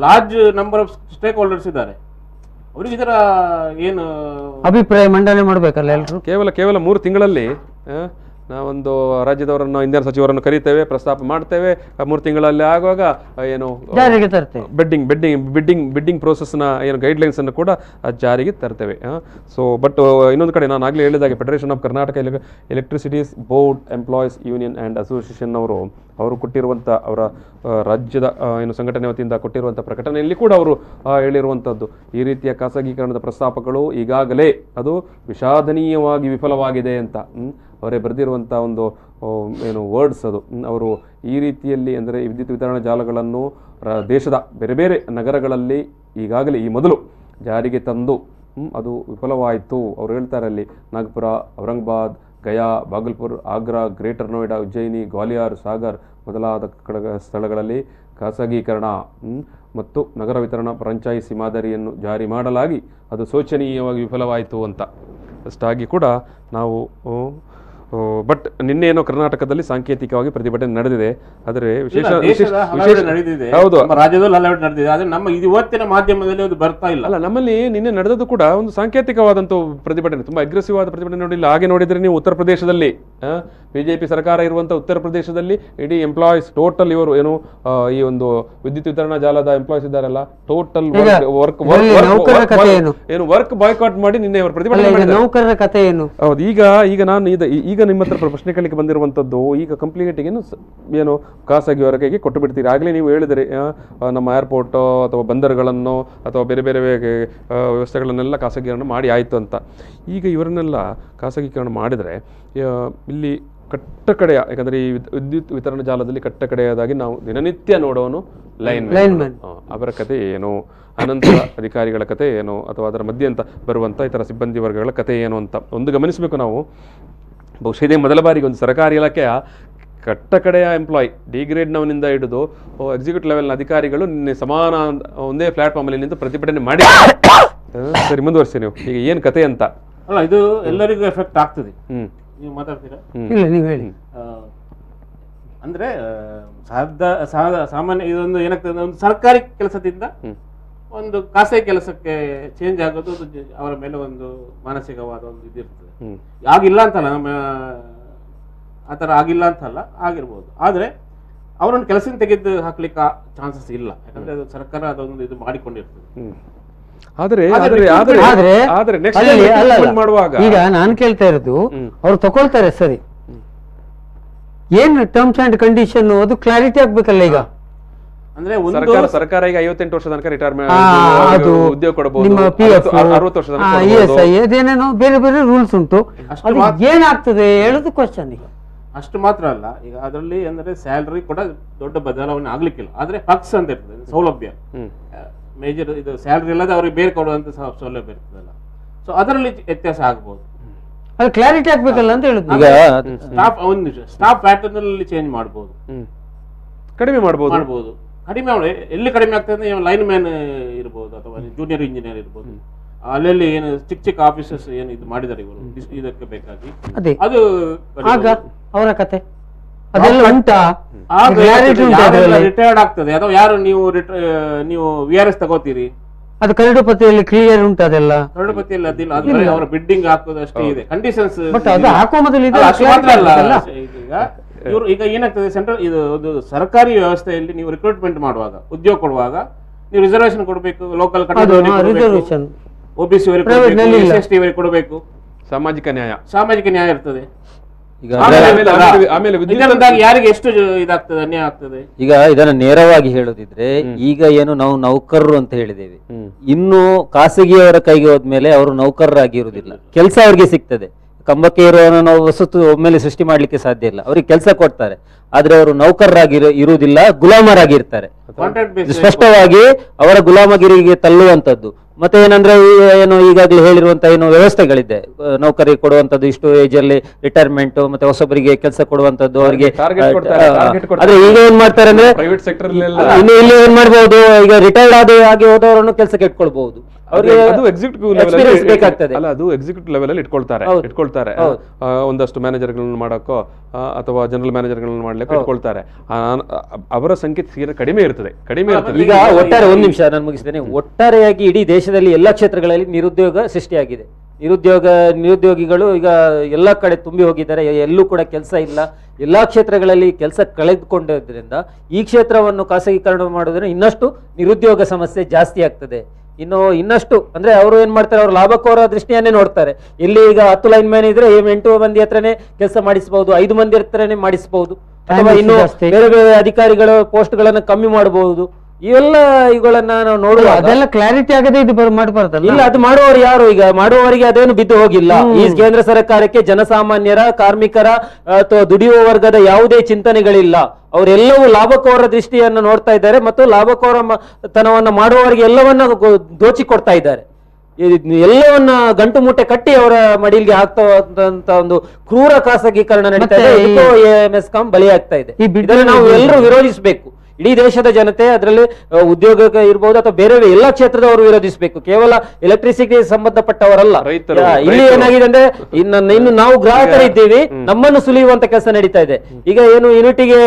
large number of stake holders ಇದ್ದಾರೆ, ಅವ್ರಿಗೆ ಇದರ ಏನು ಅಭಿಪ್ರಾಯ ಮಂಡನೆ ಮಾಡಬೇಕಲ್ಲ ಎಲ್ಲರೂ. ಕೇವಲ 3 ತಿಂಗಳಲ್ಲಿ ನಾವೊಂದು ರಾಜ್ಯದವರನ್ನು ಇಂಧನ ಸಚಿವರನ್ನು ಕರೀತೇವೆ, ಪ್ರಸ್ತಾಪ ಮಾಡ್ತೇವೆ, 3 ತಿಂಗಳಲ್ಲಿ ಆಗುವಾಗ ಏನು ಬಿಡ್ಡಿಂಗ್ ಪ್ರೋಸೆಸ್ನ ಏನು ಗೈಡ್ಲೈನ್ಸ್ ಅನ್ನು ಕೂಡ ಜಾರಿಗೆ ತರ್ತೇವೆ. ಸೊ ಬಟ್ ಇನ್ನೊಂದು ಕಡೆ ನಾನು ಆಗಲೇ ಹೇಳಿದಾಗೆ federation of Karnataka electricities board employees union and association ಅವರು ಕೊಟ್ಟಿರುವಂಥ ಅವರ ರಾಜ್ಯದ ಏನು ಸಂಘಟನೆ ವತಿಯಿಂದ ಕೊಟ್ಟಿರುವಂಥ ಪ್ರಕಟಣೆಯಲ್ಲಿ ಕೂಡ ಅವರು ಹೇಳಿರುವಂಥದ್ದು ಈ ರೀತಿಯ ಖಾಸಗೀಕರಣದ ಪ್ರಸ್ತಾಪಗಳು ಈಗಾಗಲೇ ಅದು ವಿಷಾದನೀಯವಾಗಿ ವಿಫಲವಾಗಿದೆ ಅಂತ ಅವರೇ ಬರೆದಿರುವಂಥ ಒಂದು ಏನು ವರ್ಡ್ಸ್ ಅದು. ಅವರು ಈ ರೀತಿಯಲ್ಲಿ ಅಂದರೆ ವಿದ್ಯುತ್ ವಿತರಣಾ ಜಾಲಗಳನ್ನು ದೇಶದ ಬೇರೆ ಬೇರೆ ನಗರಗಳಲ್ಲಿ ಈಗಾಗಲೇ ಈ ಮೊದಲು ಜಾರಿಗೆ ತಂದು ಅದು ವಿಫಲವಾಯಿತು. ಅವರು ಹೇಳ್ತಾರೆ ಅಲ್ಲಿ ನಾಗ್ಪುರ, ಔರಂಗಾಬಾದ್, ಗಯಾ, ಬಾಗಲ್ಪುರ್, ಆಗ್ರಾ, ಗ್ರೇಟರ್ ನೋಯ್ಡಾ, ಉಜ್ಜಯಿನಿ, ಗ್ವಾಲಿಯರ್, ಸಾಗರ್ ಮೊದಲಾದ ಸ್ಥಳಗಳಲ್ಲಿ ಖಾಸಗೀಕರಣ ಮತ್ತು ನಗರ ವಿತರಣಾ ಫ್ರಾಂಚೈಸಿ ಮಾದರಿಯನ್ನು ಜಾರಿ ಮಾಡಲಾಗಿ ಅದು ಶೋಚನೀಯವಾಗಿ ವಿಫಲವಾಯಿತು ಅಂತ. ಅಷ್ಟಾಗಿ ಕೂಡ ನಾವು ಬಟ್ ನಿನ್ನೇನೋ ಕರ್ನಾಟಕದಲ್ಲಿ ಸಾಂಕೇತಿಕವಾಗಿ ಪ್ರತಿಭಟನೆ ನಡೆದಿದೆ. ಆದರೆ ಹೌದು, ರಾಜ್ಯದಲ್ಲಿ ನಡೆದಿದೆ, ಆದರೆ ನಮ್ಮ ಇವತ್ತಿನ ಮಾಧ್ಯಮದಲ್ಲಿ ಅದು ಬರ್ತಾ ಇಲ್ಲ. ಅಲ್ಲ, ನಮ್ಮಲ್ಲಿ ನಿನ್ನೆ ನಡೆದದ್ದು ಕೂಡ ಒಂದು ಸಾಂಕೇತಿಕವಾದಂಥ ಪ್ರತಿಭಟನೆ, ತುಂಬಾ ಅಗ್ರೆಸಿವ್ ಆದ ಪ್ರತಿಭಟನೆ ನೋಡಿಲ್ಲ. ಹಾಗೆ ನೋಡಿದ್ರೆ ನೀವು ಉತ್ತರ ಪ್ರದೇಶದಲ್ಲಿ ಬಿಜೆಪಿ ಸರ್ಕಾರ ಇರುವಂಥ ಉತ್ತರ ಪ್ರದೇಶದಲ್ಲಿ ಇಡೀ ಎಂಪ್ಲಾಯೀಸ್ ಟೋಟಲ್ ಇವರು ಏನು ಈ ಒಂದು ವಿದ್ಯುತ್ ವಿತರಣಾ ಜಾಲದ ಎಂಪ್ಲಾಯೀಸ್ ಇದ್ದಾರಲ್ಲ, ಟೋಟಲ್ ವರ್ಕ್ ಬಾಯ್ಕಾಟ್ ಮಾಡಿ ನಿನ್ನೆ ಅವರು ಪ್ರತಿಭಟನೆ ಮಾಡಿದ್ದಾರೆ. ಹೌದು, ಈಗ ನಾನು ಈಗ ನಿಮ್ಮ ಹತ್ರ ಪ್ರಶ್ನೆ ಕೇಳಲಿಕ್ಕೆ ಬಂದಿರುವಂಥದ್ದು, ಈಗ ಕಂಪ್ಲೀಟ್ ಏನು ಖಾಸಗಿಯವರ ಕೈಗೆ ಕೊಟ್ಟು ಬಿಡ್ತೀರಿ. ಆಗಲೇ ನೀವು ಹೇಳಿದರೆ ನಮ್ಮ ಏರ್ಪೋರ್ಟ್ ಅಥವಾ ಬಂದರುಗಳನ್ನು ಅಥವಾ ಬೇರೆ ಬೇರೆ ವ್ಯವಸ್ಥೆಗಳನ್ನೆಲ್ಲ ಖಾಸಗೀಕರಣ ಮಾಡಿ ಆಯಿತು ಅಂತ. ಈಗ ಇವರನ್ನೆಲ್ಲ ಖಾಸಗೀಕರಣ ಮಾಡಿದರೆ ಇಲ್ಲಿ ಕಟ್ಟ ಕಡೆಯ, ಯಾಕಂದರೆ ಈ ವಿದ್ಯುತ್ ವಿತರಣಾ ಜಾಲದಲ್ಲಿ ಕಟ್ಟ ಕಡೆಯದಾಗಿ ನಾವು ದಿನನಿತ್ಯ ನೋಡೋನು ಲೈನ್ಮನ್, ಅವರ ಕತೆ ಏನು, ಅನಂತರ ಅಧಿಕಾರಿಗಳ ಕತೆ ಏನು, ಅಥವಾ ಅದರ ಮಧ್ಯೆ ಅಂತ ಬರುವಂಥ ಇತರ ಸಿಬ್ಬಂದಿ ವರ್ಗಗಳ ಕತೆ ಏನು ಅಂತ ಒಂದು ಗಮನಿಸಬೇಕು ನಾವು. ಬಹುಶಃ ಇದೇ ಮೊದಲ ಬಾರಿಗೆ ಒಂದು ಸರ್ಕಾರಿ ಇಲಾಖೆಯ ಕಟ್ಟ ಕಡೆಯ ಎಂಪ್ಲಾಯ್ ಡಿಗ್ರೇಡ್ನವನಿಂದ ಹಿಡಿದು ಎಕ್ಸಿಕ್ಯೂಟಿವ್ ಲೆವೆಲ್ನ ಅಧಿಕಾರಿಗಳು ನಿನ್ನೆ ಸಮಾನ ಒಂದೇ ಪ್ಲಾಟ್ಫಾರ್ಮಲ್ಲಿ ನಿಂತು ಪ್ರತಿಭಟನೆ ಮಾಡಿ. ಸರಿ, ಮುಂದುವರಿಸಿ ನೀವು ಈಗ ಏನು ಕತೆ ಅಂತ. ಅಲ್ಲ, ಇದು ಎಲ್ಲರಿಗೂ ಎಫೆಕ್ಟ್ ಆಗ್ತದೆ. ನೀವು ಮಾತಾಡ್ತೀರಾ? ನೀವು ಹೇಳಿ. ಅಂದ್ರೆ ಸಾಮಾನ್ಯ ಇದೊಂದು ಏನಾಗ್ತದೆ, ಒಂದು ಸರ್ಕಾರಿ ಕೆಲಸದಿಂದ ಒಂದು ಖಾಸಗಿ ಕೆಲಸಕ್ಕೆ ಚೇಂಜ್ ಆಗೋದು ಅವರ ಮೇಲೆ ಒಂದು ಮಾನಸಿಕವಾದ ಒಂದು ಇದಿರ್ತದೆ. ಆಗಿಲ್ಲ ಅಂತಲ್ಲ, ನಮ್ಮ ಆತರ ಆಗಿಲ್ಲ ಅಂತಲ್ಲ, ಆಗಿರ್ಬೋದು. ಆದ್ರೆ ಅವರನ್ನು ಕೆಲಸದಿಂದ ತೆಗೆದು ಹಾಕ್ಲಿಕ್ಕೆ ಚಾನ್ಸಸ್ ಇಲ್ಲ, ಯಾಕಂದ್ರೆ ಅದು ಸರ್ಕಾರ ಅದೊಂದು ಇದು ಮಾಡಿಕೊಂಡಿರ್ತದೆ. ಈಗ ನಾನು ಕೇಳ್ತಾ ಇರೋದು, ಅವ್ರು ತಗೊಳ್ತಾರೆ ಸರಿ, ಏನ್ ಟರ್ಮ್ಸ್ ಅಂಡ್ ಕಂಡೀಷನ್ ಅದು ಕ್ಲಾರಿಟಿ ಆಗ್ಬೇಕಲ್ಲ. ಈಗ ಅಂದ್ರೆ ಸರ್ಕಾರ ಈಗ 58 ವರ್ಷ ತನಕ ರಿಟೈರ್ಮೆಂಟ್ ಉದ್ಯೋಗ ಕೊಡಬಹುದು, ನಿಮ್ಮ PF, ESI ಅದೇನೇನೋ ಬೇರೆ ಬೇರೆ ರೂಲ್ಸ್ ಉಂಟು. ಏನಾಗ್ತದೆ ಹೇಳುದು ಕ್ವಶನ್. ಈಗ ಅಷ್ಟು ಮಾತ್ರ ಅಲ್ಲ, ಈಗ ಅದರಲ್ಲಿ ಅಂದ್ರೆ ಸ್ಯಾಲರಿ ಕೂಡ ದೊಡ್ಡ ಬದಲಾವಣೆ ಆಗ್ಲಿಕ್ಕಿಲ್ಲ, ಆದ್ರೆ ಪಕ್ಸ್ ಅಂತ ಇರ್ತದೆ, ಸೌಲಭ್ಯ ಮೇಜರ್ ಇದು ಸ್ಯಾಲರಿ ಇಲ್ಲದೆ ಅವ್ರಿಗೆ ಬೇರೆ ಕೊಡುವಂತ ಸೌಲಭ್ಯ ಇರ್ತದಲ್ಲ, ಸೊ ಅದರಲ್ಲಿ ವ್ಯತ್ಯಾಸ ಆಗ್ಬಹುದು. ಅದು ಕ್ಲಾರಿಟಿ ಆಗ್ಬೇಕಲ್ಲ ಅಂತ ಹೇಳುದು. ಈಗ ಸ್ಟಾಫ್ ಪ್ಯಾಟರ್ನ್ ಅಲ್ಲಿ ಚೇಂಜ್ ಮಾಡಬಹುದು, ಕಡಿಮೆ ಮಾಡಬಹುದು. ಕಡಿಮೆ ಎಲ್ಲಿ ಕಡಿಮೆ ಆಗ್ತದೆ, ಲೈನ್ ಮ್ಯಾನ್ ಇರ್ಬೋದು ಅಥವಾ ಜೂನಿಯರ್ ಇಂಜಿನಿಯರ್ ಇರ್ಬೋದು, ಅಲ್ಲೆಲ್ಲಿ ಏನು ಚಿಕ್ಕ ಚಿಕ್ಕ ಆಫೀಸರ್ಸ್ ಏನು ಇದು ಮಾಡಿದ್ದಾರೆ ಇವರು ಇದಕ್ಕೆ ಬೇಕಾಗಿ, ಅದು ಅವರ ಕತೆ ರಿಟೈರ್ಡ್ ಆಗ್ತದೆ. ಅಥವಾ ಯಾರು ನೀವು VRS ತಗೋತೀರಿ, ಅದು ಕರಡುಪತಿಯಲ್ಲಿ ಕ್ಲಿಯರ್ ಉಂಟು, ಅದೆಲ್ಲ ಕರಡುಪತಿಯಲ್ಲಿ ಅದಿಲ್ಲ, ಅವರ ಬಿಡ್ಡಿಂಗ್ ಹಾಕೋದು ಅಷ್ಟೇ ಇದೆ ಕಂಡೀಷನ್ಸ್. ಹಾಕುವ ಮೊದಲು ಈಗ ಏನಾಗ್ತದೆ, ಸೆಂಟ್ರಲ್ ಇದು ಒಂದು ಸರ್ಕಾರಿ ವ್ಯವಸ್ಥೆಯಲ್ಲಿ ನೀವು ರಿಕ್ರೂಟ್ಮೆಂಟ್ ಮಾಡುವಾಗ, ಉದ್ಯೋಗ ಕೊಡುವಾಗ ನೀವು ರಿಸರ್ವೇಶನ್ ಕೊಡಬೇಕು, ಲೋಕಲ್ OBC ST ಅವರಿಗೆ ಕೊಡಬೇಕು, ಸಾಮಾಜಿಕ ನ್ಯಾಯ ಇರ್ತದೆ. ಯಾರಿಗೆ ಎಷ್ಟು ಇದಾಗ್ತದೆ, ಅನ್ಯಾಯ ಆಗ್ತದೆ. ಈಗ ಇದನ್ನ ನೇರವಾಗಿ ಹೇಳುದಿದ್ರೆ, ಈಗ ಏನು ನಾವು ನೌಕರರು ಅಂತ ಹೇಳಿದ್ದೇವೆ, ಇನ್ನು ಖಾಸಗಿಯವರ ಕೈಗೆ ಹೋದ್ಮೇಲೆ ಅವರು ನೌಕರರಾಗಿರುವುದಿಲ್ಲ, ಕೆಲಸ ಅವ್ರಿಗೆ ಸಿಗ್ತದೆ. ಕಂಬಕ್ಕೆ ಇರುವವನು ನಾವು ವಸತು ಒಮ್ಮೆಲೆ ಸೃಷ್ಟಿ ಮಾಡ್ಲಿಕ್ಕೆ ಸಾಧ್ಯ ಇಲ್ಲ, ಅವ್ರಿಗೆ ಕೆಲಸ ಕೊಡ್ತಾರೆ, ಆದ್ರೆ ಅವರು ನೌಕರರಾಗಿ ಇರುವುದಿಲ್ಲ, ಗುಲಾಮರಾಗಿರ್ತಾರೆ. ಸ್ಪಷ್ಟವಾಗಿ ಅವರ ಗುಲಾಮಗಿರಿಗೆ ತಳ್ಳುವಂತದ್ದು. ಮತ್ತೆ ಏನಂದ್ರೆ ಏನು ಈಗಾಗಲೇ ಹೇಳಿರುವಂತ ಏನು ವ್ಯವಸ್ಥೆಗಳಿದೆ, ನೌಕರಿಗೆ ಕೊಡುವಂತದ್ದು, ಇಷ್ಟು ಏಜ್ ಅಲ್ಲಿ ರಿಟೈರ್ಮೆಂಟ್, ಮತ್ತೆ ಹೊಸಬರಿಗೆ ಕೆಲಸ ಕೊಡುವಂತದ್ದು ಅವರಿಗೆ. ಆದ್ರೆ ಈಗ ಏನ್ ಮಾಡ್ತಾರೆ ಅಂದ್ರೆ ಪ್ರೈವೇಟ್ ಸೆಕ್ಟರ್ ಇನ್ನು ಇಲ್ಲಿ ಏನ್ ಮಾಡ್ಬಹುದು, ಈಗ ರಿಟೈರ್ಡ್ ಆಗಿ ಹೋದವರನ್ನು ಕೆಲಸಕ್ಕೆ ಇಟ್ಕೊಳ್ಬಹುದು. ಅವ್ರಿಗೆ ಅದು ಎಕ್ಸಿಕ್ಯೂಟಿವ್ ಲೆವೆಲ್ ಬೇಕಾಗ್ತದೆ ಅಲ್ಲ, ಅದು ಎಕ್ಸಿಕ್ಯೂಟಿವ್ ಲೆವೆಲ್ ಅಲ್ಲಿ ಇಟ್ಕೊಳ್ತಾರೆ. ಒಂದಷ್ಟು ಮ್ಯಾನೇಜರ್ಗಳನ್ನು ಮಾಡಕ್ಕೋ ಅಥವಾ ಜನರಲ್ ಮ್ಯಾನೇಜರ್ಗಳನ್ನು ಮಾಡ್ಲಿಕ್ಕೆ ಇಟ್ಕೊಳ್ತಾರೆ. ಅವರ ಸಂಖ್ಯೆ ಕಡಿಮೆ ಇರ್ತದೆ. ಈಗ ಒಟ್ಟಾರೆ ಒಂದ್ ನಿಮಿಷ ನಾನು ಮುಗಿಸ್ತೇನೆ. ಒಟ್ಟಾರೆಯಾಗಿ ಇಡೀ ದೇಶದಲ್ಲಿ ಎಲ್ಲಾ ಕ್ಷೇತ್ರಗಳಲ್ಲಿ ನಿರುದ್ಯೋಗ ಸೃಷ್ಟಿಯಾಗಿದೆ. ನಿರುದ್ಯೋಗಿಗಳು ಈಗ ಎಲ್ಲಾ ಕಡೆ ತುಂಬಿ ಹೋಗಿದ್ದಾರೆ. ಎಲ್ಲೂ ಕೂಡ ಕೆಲಸ ಇಲ್ಲ. ಎಲ್ಲಾ ಕ್ಷೇತ್ರಗಳಲ್ಲಿ ಕೆಲಸ ಕಳೆದುಕೊಂಡಿದ್ದರಿಂದ ಈ ಕ್ಷೇತ್ರವನ್ನು ಖಾಸಗೀಕರಣ ಮಾಡೋದ್ರಿಂದ ಇನ್ನಷ್ಟು ನಿರುದ್ಯೋಗ ಸಮಸ್ಯೆ ಜಾಸ್ತಿ ಆಗ್ತದೆ. ಇನ್ನಷ್ಟು ಅಂದ್ರೆ ಅವರು ಏನ್ ಮಾಡ್ತಾರೆ, ಅವರು ಲಾಭಕೋರ ದೃಷ್ಟಿಯನ್ನೇ ನೋಡ್ತಾರೆ. ಇಲ್ಲಿ ಈಗ 10 ಲೈನ್ ಮ್ಯಾನ್ ಇದ್ರೆ 8 ಮಂದಿ ಹತ್ರನೇ ಕೆಲಸ ಮಾಡಿಸಬಹುದು, 5 ಮಂದಿ ಹತ್ರನೇ ಮಾಡಿಸಬಹುದು, ಅಥವಾ ಇನ್ನು ಬೇರೆ ಬೇರೆ ಅಧಿಕಾರಿಗಳ ಪೋಸ್ಟ್ ಗಳನ್ನ ಕಮ್ಮಿ ಮಾಡಬಹುದು. ಇವೆಲ್ಲ ಇವುಗಳನ್ನ ನಾವು ನೋಡುವ ಅದೆಲ್ಲ ಕ್ಲಾರಿಟಿ ಆಗದೆ ಇದು ಮಾಡಬಾರ್ದಲ್ಲ. ಇಲ್ಲ, ಅದು ಮಾಡುವವರು ಯಾರು? ಈಗ ಮಾಡುವವರಿಗೆ ಅದೇನು ಬಿದ್ದು ಹೋಗಿಲ್ಲ. ಈ ಕೇಂದ್ರ ಸರ್ಕಾರಕ್ಕೆ ಜನಸಾಮಾನ್ಯರ, ಕಾರ್ಮಿಕರ ಅಥವಾ ದುಡಿಯುವ ವರ್ಗದ ಯಾವುದೇ ಚಿಂತನೆಗಳಿಲ್ಲ. ಅವರೆಲ್ಲವೂ ಲಾಭಕೋರ ದೃಷ್ಟಿಯನ್ನು ನೋಡ್ತಾ ಇದ್ದಾರೆ ಮತ್ತು ಲಾಭಕೋರ ತನವನ್ನ ಮಾಡುವವರಿಗೆ ಎಲ್ಲವನ್ನ ದೋಚಿಕೊಡ್ತಾ ಇದ್ದಾರೆ. ಎಲ್ಲವನ್ನ ಗಂಟು ಮೂಟೆ ಕಟ್ಟಿ ಅವರ ಮಡಿಲಿಗೆ ಹಾಕ್ತಾ ಒಂದು ಕ್ರೂರ ಖಾಸಗೀಕರಣ ನಡೀತಾ ಇದೆ. ESCOM ಬಲಿಯಾಗ್ತಾ ಇದೆ. ಇದನ್ನು ನಾವು ಎಲ್ಲರೂ ವಿರೋಧಿಸಬೇಕು. ಇಡೀ ದೇಶದ ಜನತೆ, ಅದರಲ್ಲಿ ಉದ್ಯೋಗ ಇರ್ಬೋದು ಅಥವಾ ಬೇರೆ ಎಲ್ಲಾ ಕ್ಷೇತ್ರದವರು ವಿರೋಧಿಸಬೇಕು. ಕೇವಲ ಎಲೆಕ್ಟ್ರಿಸಿಟಿ ಸಂಬಂಧಪಟ್ಟವರಲ್ಲ. ಇಲ್ಲಿ ಏನಾಗಿದೆ ಅಂದ್ರೆ ಇನ್ನು ನಾವು ಗ್ರಾಹಕರಿದ್ದೀವಿ, ನಮ್ಮನ್ನು ಸುಲಿಯುವಂತ ಕೆಲಸ ನಡೀತಾ ಇದೆ. ಈಗ ಏನು ಯೂನಿಟಿಗೆ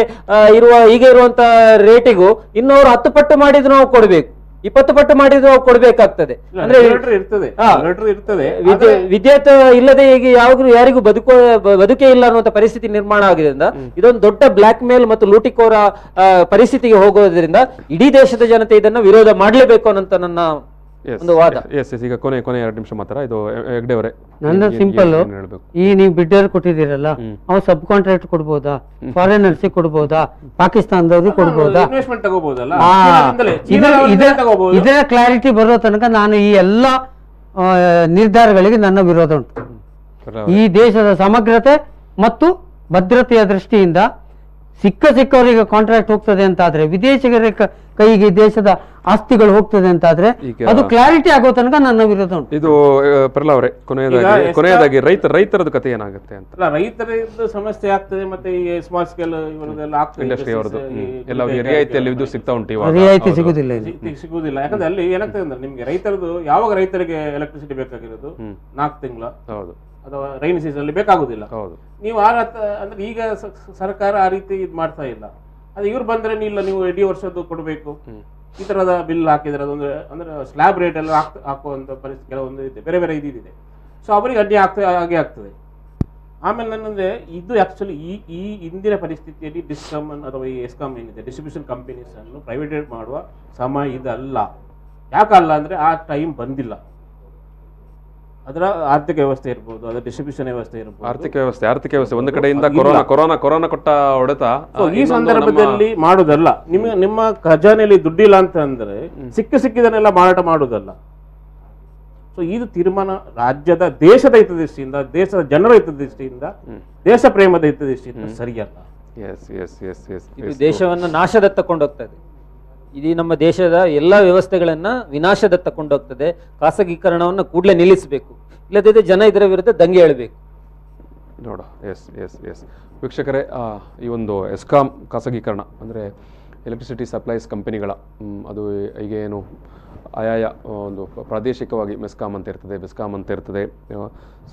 ಈಗ ಇರುವಂತ ರೇಟಿಗೂ ಇನ್ನವರು 10 ಪಟ್ಟು ಮಾಡಿದ್ರು ನಾವು ಕೊಡ್ಬೇಕು, 20 ಪಟ್ಟು ಮಾಡಿದ್ರು ನಾವು ಕೊಡ್ಬೇಕಾಗ್ತದೆ. ಅಂದ್ರೆ ವಿದ್ಯುತ್ ಇಲ್ಲದೆ ಈಗ ಯಾರಿಗೂ ಬದುಕೇ ಇಲ್ಲ ಅನ್ನುವಂತ ಪರಿಸ್ಥಿತಿ ನಿರ್ಮಾಣ ಆಗಿದ್ರಿಂದ ಇದೊಂದು ದೊಡ್ಡ ಬ್ಲಾಕ್ ಮೇಲ್ ಮತ್ತು ಲೂಟಿಕೋರ ಪರಿಸ್ಥಿತಿಗೆ ಹೋಗೋದ್ರಿಂದ ಇಡೀ ದೇಶದ ಜನತೆ ಇದನ್ನ ವಿರೋಧ ಮಾಡಲೇಬೇಕು ಅನ್ನೋಂತ ನನ್ನ ಒಂದು ವಾದ. ಈಗ ಕೊನೆ 2 ನಿಮಿಷ ಮಾತ್ರ. ಇದು ಹೆಗ್ಡೆ ಅವರೇ, ನನ್ನ ಸಿಂಪಲ್, ಈ ನೀವು ಬಿಡ್ಡರ್ ಕೊಟ್ಟಿದ್ದೀರಲ್ಲ, ಅವ್ರು ಸಬ್ ಕಾಂಟ್ರಾಕ್ಟ್ ಕೊಡ್ಬೋದಾ, ಫಾರಿನರ್ಸ್ ಕೊಡ್ಬೋದಾ, ಪಾಕಿಸ್ತಾನದವ್ರಿಗೆ ಕೊಡ್ಬೋದಾ? ಇದರ ಕ್ಲಾರಿಟಿ ಬರೋ ತನಕ ನಾನು ಈ ಎಲ್ಲ ನಿರ್ಧಾರಗಳಿಗೆ ನನ್ನ ವಿರೋಧ ಉಂಟು. ಈ ದೇಶದ ಸಮಗ್ರತೆ ಮತ್ತು ಭದ್ರತೆಯ ದೃಷ್ಟಿಯಿಂದ ಸಿಕ್ಕವರಿಗೆ ಕಾಂಟ್ರಾಕ್ಟ್ ಹೋಗ್ತದೆ ಅಂತ ಆದ್ರೆ, ವಿದೇಶಿಗರ ಕೈಗೆ ದೇಶದ ಆಸ್ತಿಗಳು ಹೋಗ್ತದೆ ಅಂತ ಆದ್ರೆ ಅದು ಕ್ಲಾರಿಟಿ ಆಗೋ ತನಕ ನನ್ನ ವಿರೋಧ ಉಂಟು. ಇದು ಪ್ರಹ್ಲಾದ್ ಅವರೇ, ಕೊನೆಯದಾಗಿ ರೈತರದ್ದು ಕಥೆ ಏನಾಗುತ್ತೆ ಅಂತ. ರೈತರದ್ದು ಸಮಸ್ಯೆ ಆಗ್ತದೆ. ಮತ್ತೆ ಈ ಸ್ಮಾಲ್ ಸ್ಕೇಲ್ ಇಂಡಸ್ಟ್ರಿ ಅವರದ್ದು ರಿಯಾಯಿತಿಯಲ್ಲಿ ವಿದ್ಯುತ್ ಸಿಗ್ತಾ ಉಂಟು. ರಿಯಾಯಿತಿ ಸಿಗುದಿಲ್ಲ. ಯಾಕಂದ್ರೆ ಅಲ್ಲಿ ಏನಾಗ್ತದೆ ಅಂದ್ರೆ, ನಿಮ್ಗೆ ರೈತರದ್ದು ಯಾವಾಗ ರೈತರಿಗೆ ಎಲೆಕ್ಟ್ರಿಸಿಟಿ ಬೇಕಾಗಿರೋದು 4 ತಿಂಗಳ ಅಥವಾ ರೈನಿ ಸೀಸನ್ ಅಲ್ಲಿ ಬೇಕಾಗುದಿಲ್ಲ. ನೀವು ಅಂದ್ರೆ ಈಗ ಸರ್ಕಾರ ಆ ರೀತಿ ಇದು ಮಾಡ್ತಾ ಇಲ್ಲ. ಅದು ಇವ್ರು ಬಂದ್ರೆ ನೀವು ಇಡೀ ವರ್ಷದ್ದು ಕೊಡಬೇಕು, ಈ ತರದ ಬಿಲ್ ಹಾಕಿದ್ರೆ ಅದೊಂದು ಅಂದ್ರೆ ಸ್ಲ್ಯಾಬ್ ರೇಟ್ ಎಲ್ಲ ಹಾಕುವಂತ ಪರಿಸ್ಥಿತಿ ಕೆಲವೊಂದು ಇದೆ, ಬೇರೆ ಬೇರೆ ಇದಿದೆ. ಸೊ ಅವರಿಗೆ ಅಡ್ಡಿ ಹಾಗೆ ಆಗ್ತದೆ. ಆಮೇಲೆ ನನ್ನಂದ್ರೆ ಇದು ಆಕ್ಚುಲಿ ಈ ಇಂದಿನ ಪರಿಸ್ಥಿತಿಯಲ್ಲಿ ಡಿಸ್ಕಾಮ್ ಅಥವಾ ಈ ESCOM ಏನಿದೆ, ಡಿಸ್ಟ್ರಿಬ್ಯೂಷನ್ ಕಂಪನೀಸ್ ಅನ್ನು ಪ್ರೈವೇಟೈಸ್ ಮಾಡುವ ಸಮಯ ಇದಲ್ಲ. ಯಾಕಲ್ಲ ಅಂದ್ರೆ ಆ ಟೈಮ್ ಬಂದಿಲ್ಲ. ಅದರ ಆರ್ಥಿಕ ವ್ಯವಸ್ಥೆ ಇರ್ಬೋದು, ಅದರ ಡಿಸ್ಟ್ರಿಬ್ಯೂಷನ್ ವ್ಯವಸ್ಥೆ ಇರ್ಬೋದು, ಆರ್ಥಿಕ ವ್ಯವಸ್ಥೆ ಒಂದು ಕಡೆಯಿಂದ ಕೊರೋನಾ ಕೊಟ್ಟ ಹೊಡೆತ ಈ ಸಂದರ್ಭದಲ್ಲಿ ಮಾಡುದಲ್ಲ. ನಿಮ್ಮ ಖಜಾನೆಯಲ್ಲಿ ದುಡ್ಡಿಲ್ಲ ಅಂತ ಅಂದ್ರೆ ಸಿಕ್ಕಿದನ್ನೆಲ್ಲ ಮಾರಾಟ ಮಾಡುದಲ್ಲ. ಸೊ ಇದು ತೀರ್ಮಾನ ರಾಜ್ಯದ ದೇಶದ ಹಿತದೃಷ್ಟಿಯಿಂದ, ದೇಶದ ಜನರ ಹಿತದೃಷ್ಟಿಯಿಂದ, ದೇಶ ಪ್ರೇಮದ ಹಿತದೃಷ್ಟಿಯಿಂದ ಸರಿಯಲ್ಲ. ಇದು ದೇಶವನ್ನ ನಾಶದತ್ತ ಕೊಂಡೋಗ್ತದೆ. ಇದು ನಮ್ಮ ದೇಶದ ಎಲ್ಲ ವ್ಯವಸ್ಥೆಗಳನ್ನ ವಿನಾಶದತ್ತ ಕೊಂಡೋಗ್ತದೆ. ಖಾಸಗೀಕರಣವನ್ನು ಕೂಡಲೇ ನಿಲ್ಲಿಸಬೇಕು, ಇಲ್ಲದಿದ್ದರೆ ಜನ ಇದರ ವಿರುದ್ಧ ದಂಗೆ ಏಳಬೇಕು. ನೋಡ ವೀಕ್ಷಕರೇ, ಈ ಒಂದು ESCOM ಖಾಸಗೀಕರಣ ಅಂದರೆ ಎಲೆಕ್ಟ್ರಿಸಿಟಿ ಸಪ್ಲೈಸ್ ಕಂಪನಿಗಳ ಅದು ಈಗ ಏನು ಆಯಾಯ ಒಂದು ಪ್ರಾದೇಶಿಕವಾಗಿ MESCOM ಅಂತ ಇರ್ತದೆ, BESCOM ಅಂತ ಇರ್ತದೆ.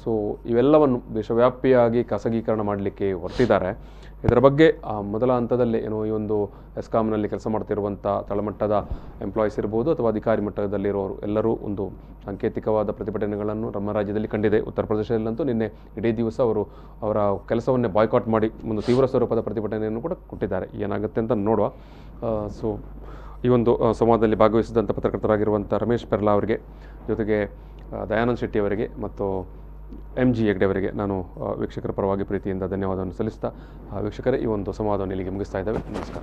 ಸೊ ಇವೆಲ್ಲವನ್ನು ದೇಶವ್ಯಾಪಿಯಾಗಿ ಖಾಸಗೀಕರಣ ಮಾಡಲಿಕ್ಕೆ ಹೊರಟಿದ್ದಾರೆ. ಇದರ ಬಗ್ಗೆ ಮೊದಲ ಹಂತದಲ್ಲಿ ಏನೋ ಈ ಒಂದು ESCOMನಲ್ಲಿ ಕೆಲಸ ಮಾಡ್ತಿರುವಂಥ ತಳಮಟ್ಟದ ಎಂಪ್ಲಾಯೀಸ್ ಇರ್ಬೋದು ಅಥವಾ ಅಧಿಕಾರಿ ಮಟ್ಟದಲ್ಲಿರೋರು ಎಲ್ಲರೂ ಒಂದು ಸಾಂಕೇತಿಕವಾದ ಪ್ರತಿಭಟನೆಗಳನ್ನು ನಮ್ಮ ರಾಜ್ಯದಲ್ಲಿ ಕಂಡಿದೆ. ಉತ್ತರ ಪ್ರದೇಶದಲ್ಲಂತೂ ನಿನ್ನೆ ಇಡೀ ದಿವಸ ಅವರ ಕೆಲಸವನ್ನೇ ಬಾಯ್ಕಾಟ್ ಮಾಡಿ ಒಂದು ತೀವ್ರ ಸ್ವರೂಪದ ಪ್ರತಿಭಟನೆಯನ್ನು ಕೂಡ ಕೊಟ್ಟಿದ್ದಾರೆ. ಏನಾಗುತ್ತೆ ಅಂತ ನೋಡುವ. ಸೊ ಈ ಒಂದು ಸಂವಾದದಲ್ಲಿ ಭಾಗವಹಿಸಿದಂಥ ಪತ್ರಕರ್ತರಾಗಿರುವಂಥ ರಮೇಶ್ ಪೆರ್ಲಾ ಅವರಿಗೆ, ಜೊತೆಗೆ ದಯಾನಂದ್ ಶೆಟ್ಟಿ ಅವರಿಗೆ ಮತ್ತು MG ಹೆಗ್ಡೆ ಅವರಿಗೆ ನಾನು ವೀಕ್ಷಕರ ಪರವಾಗಿ ಪ್ರೀತಿಯಿಂದ ಧನ್ಯವಾದವನ್ನು ಸಲ್ಲಿಸ್ತಾ, ವೀಕ್ಷಕರೇ ಈ ಒಂದು ಸಂವಾದವನ್ನು ಇಲ್ಲಿಗೆ ಮುಗಿಸ್ತಾ ಇದ್ದೇವೆ. ನಮಸ್ಕಾರ.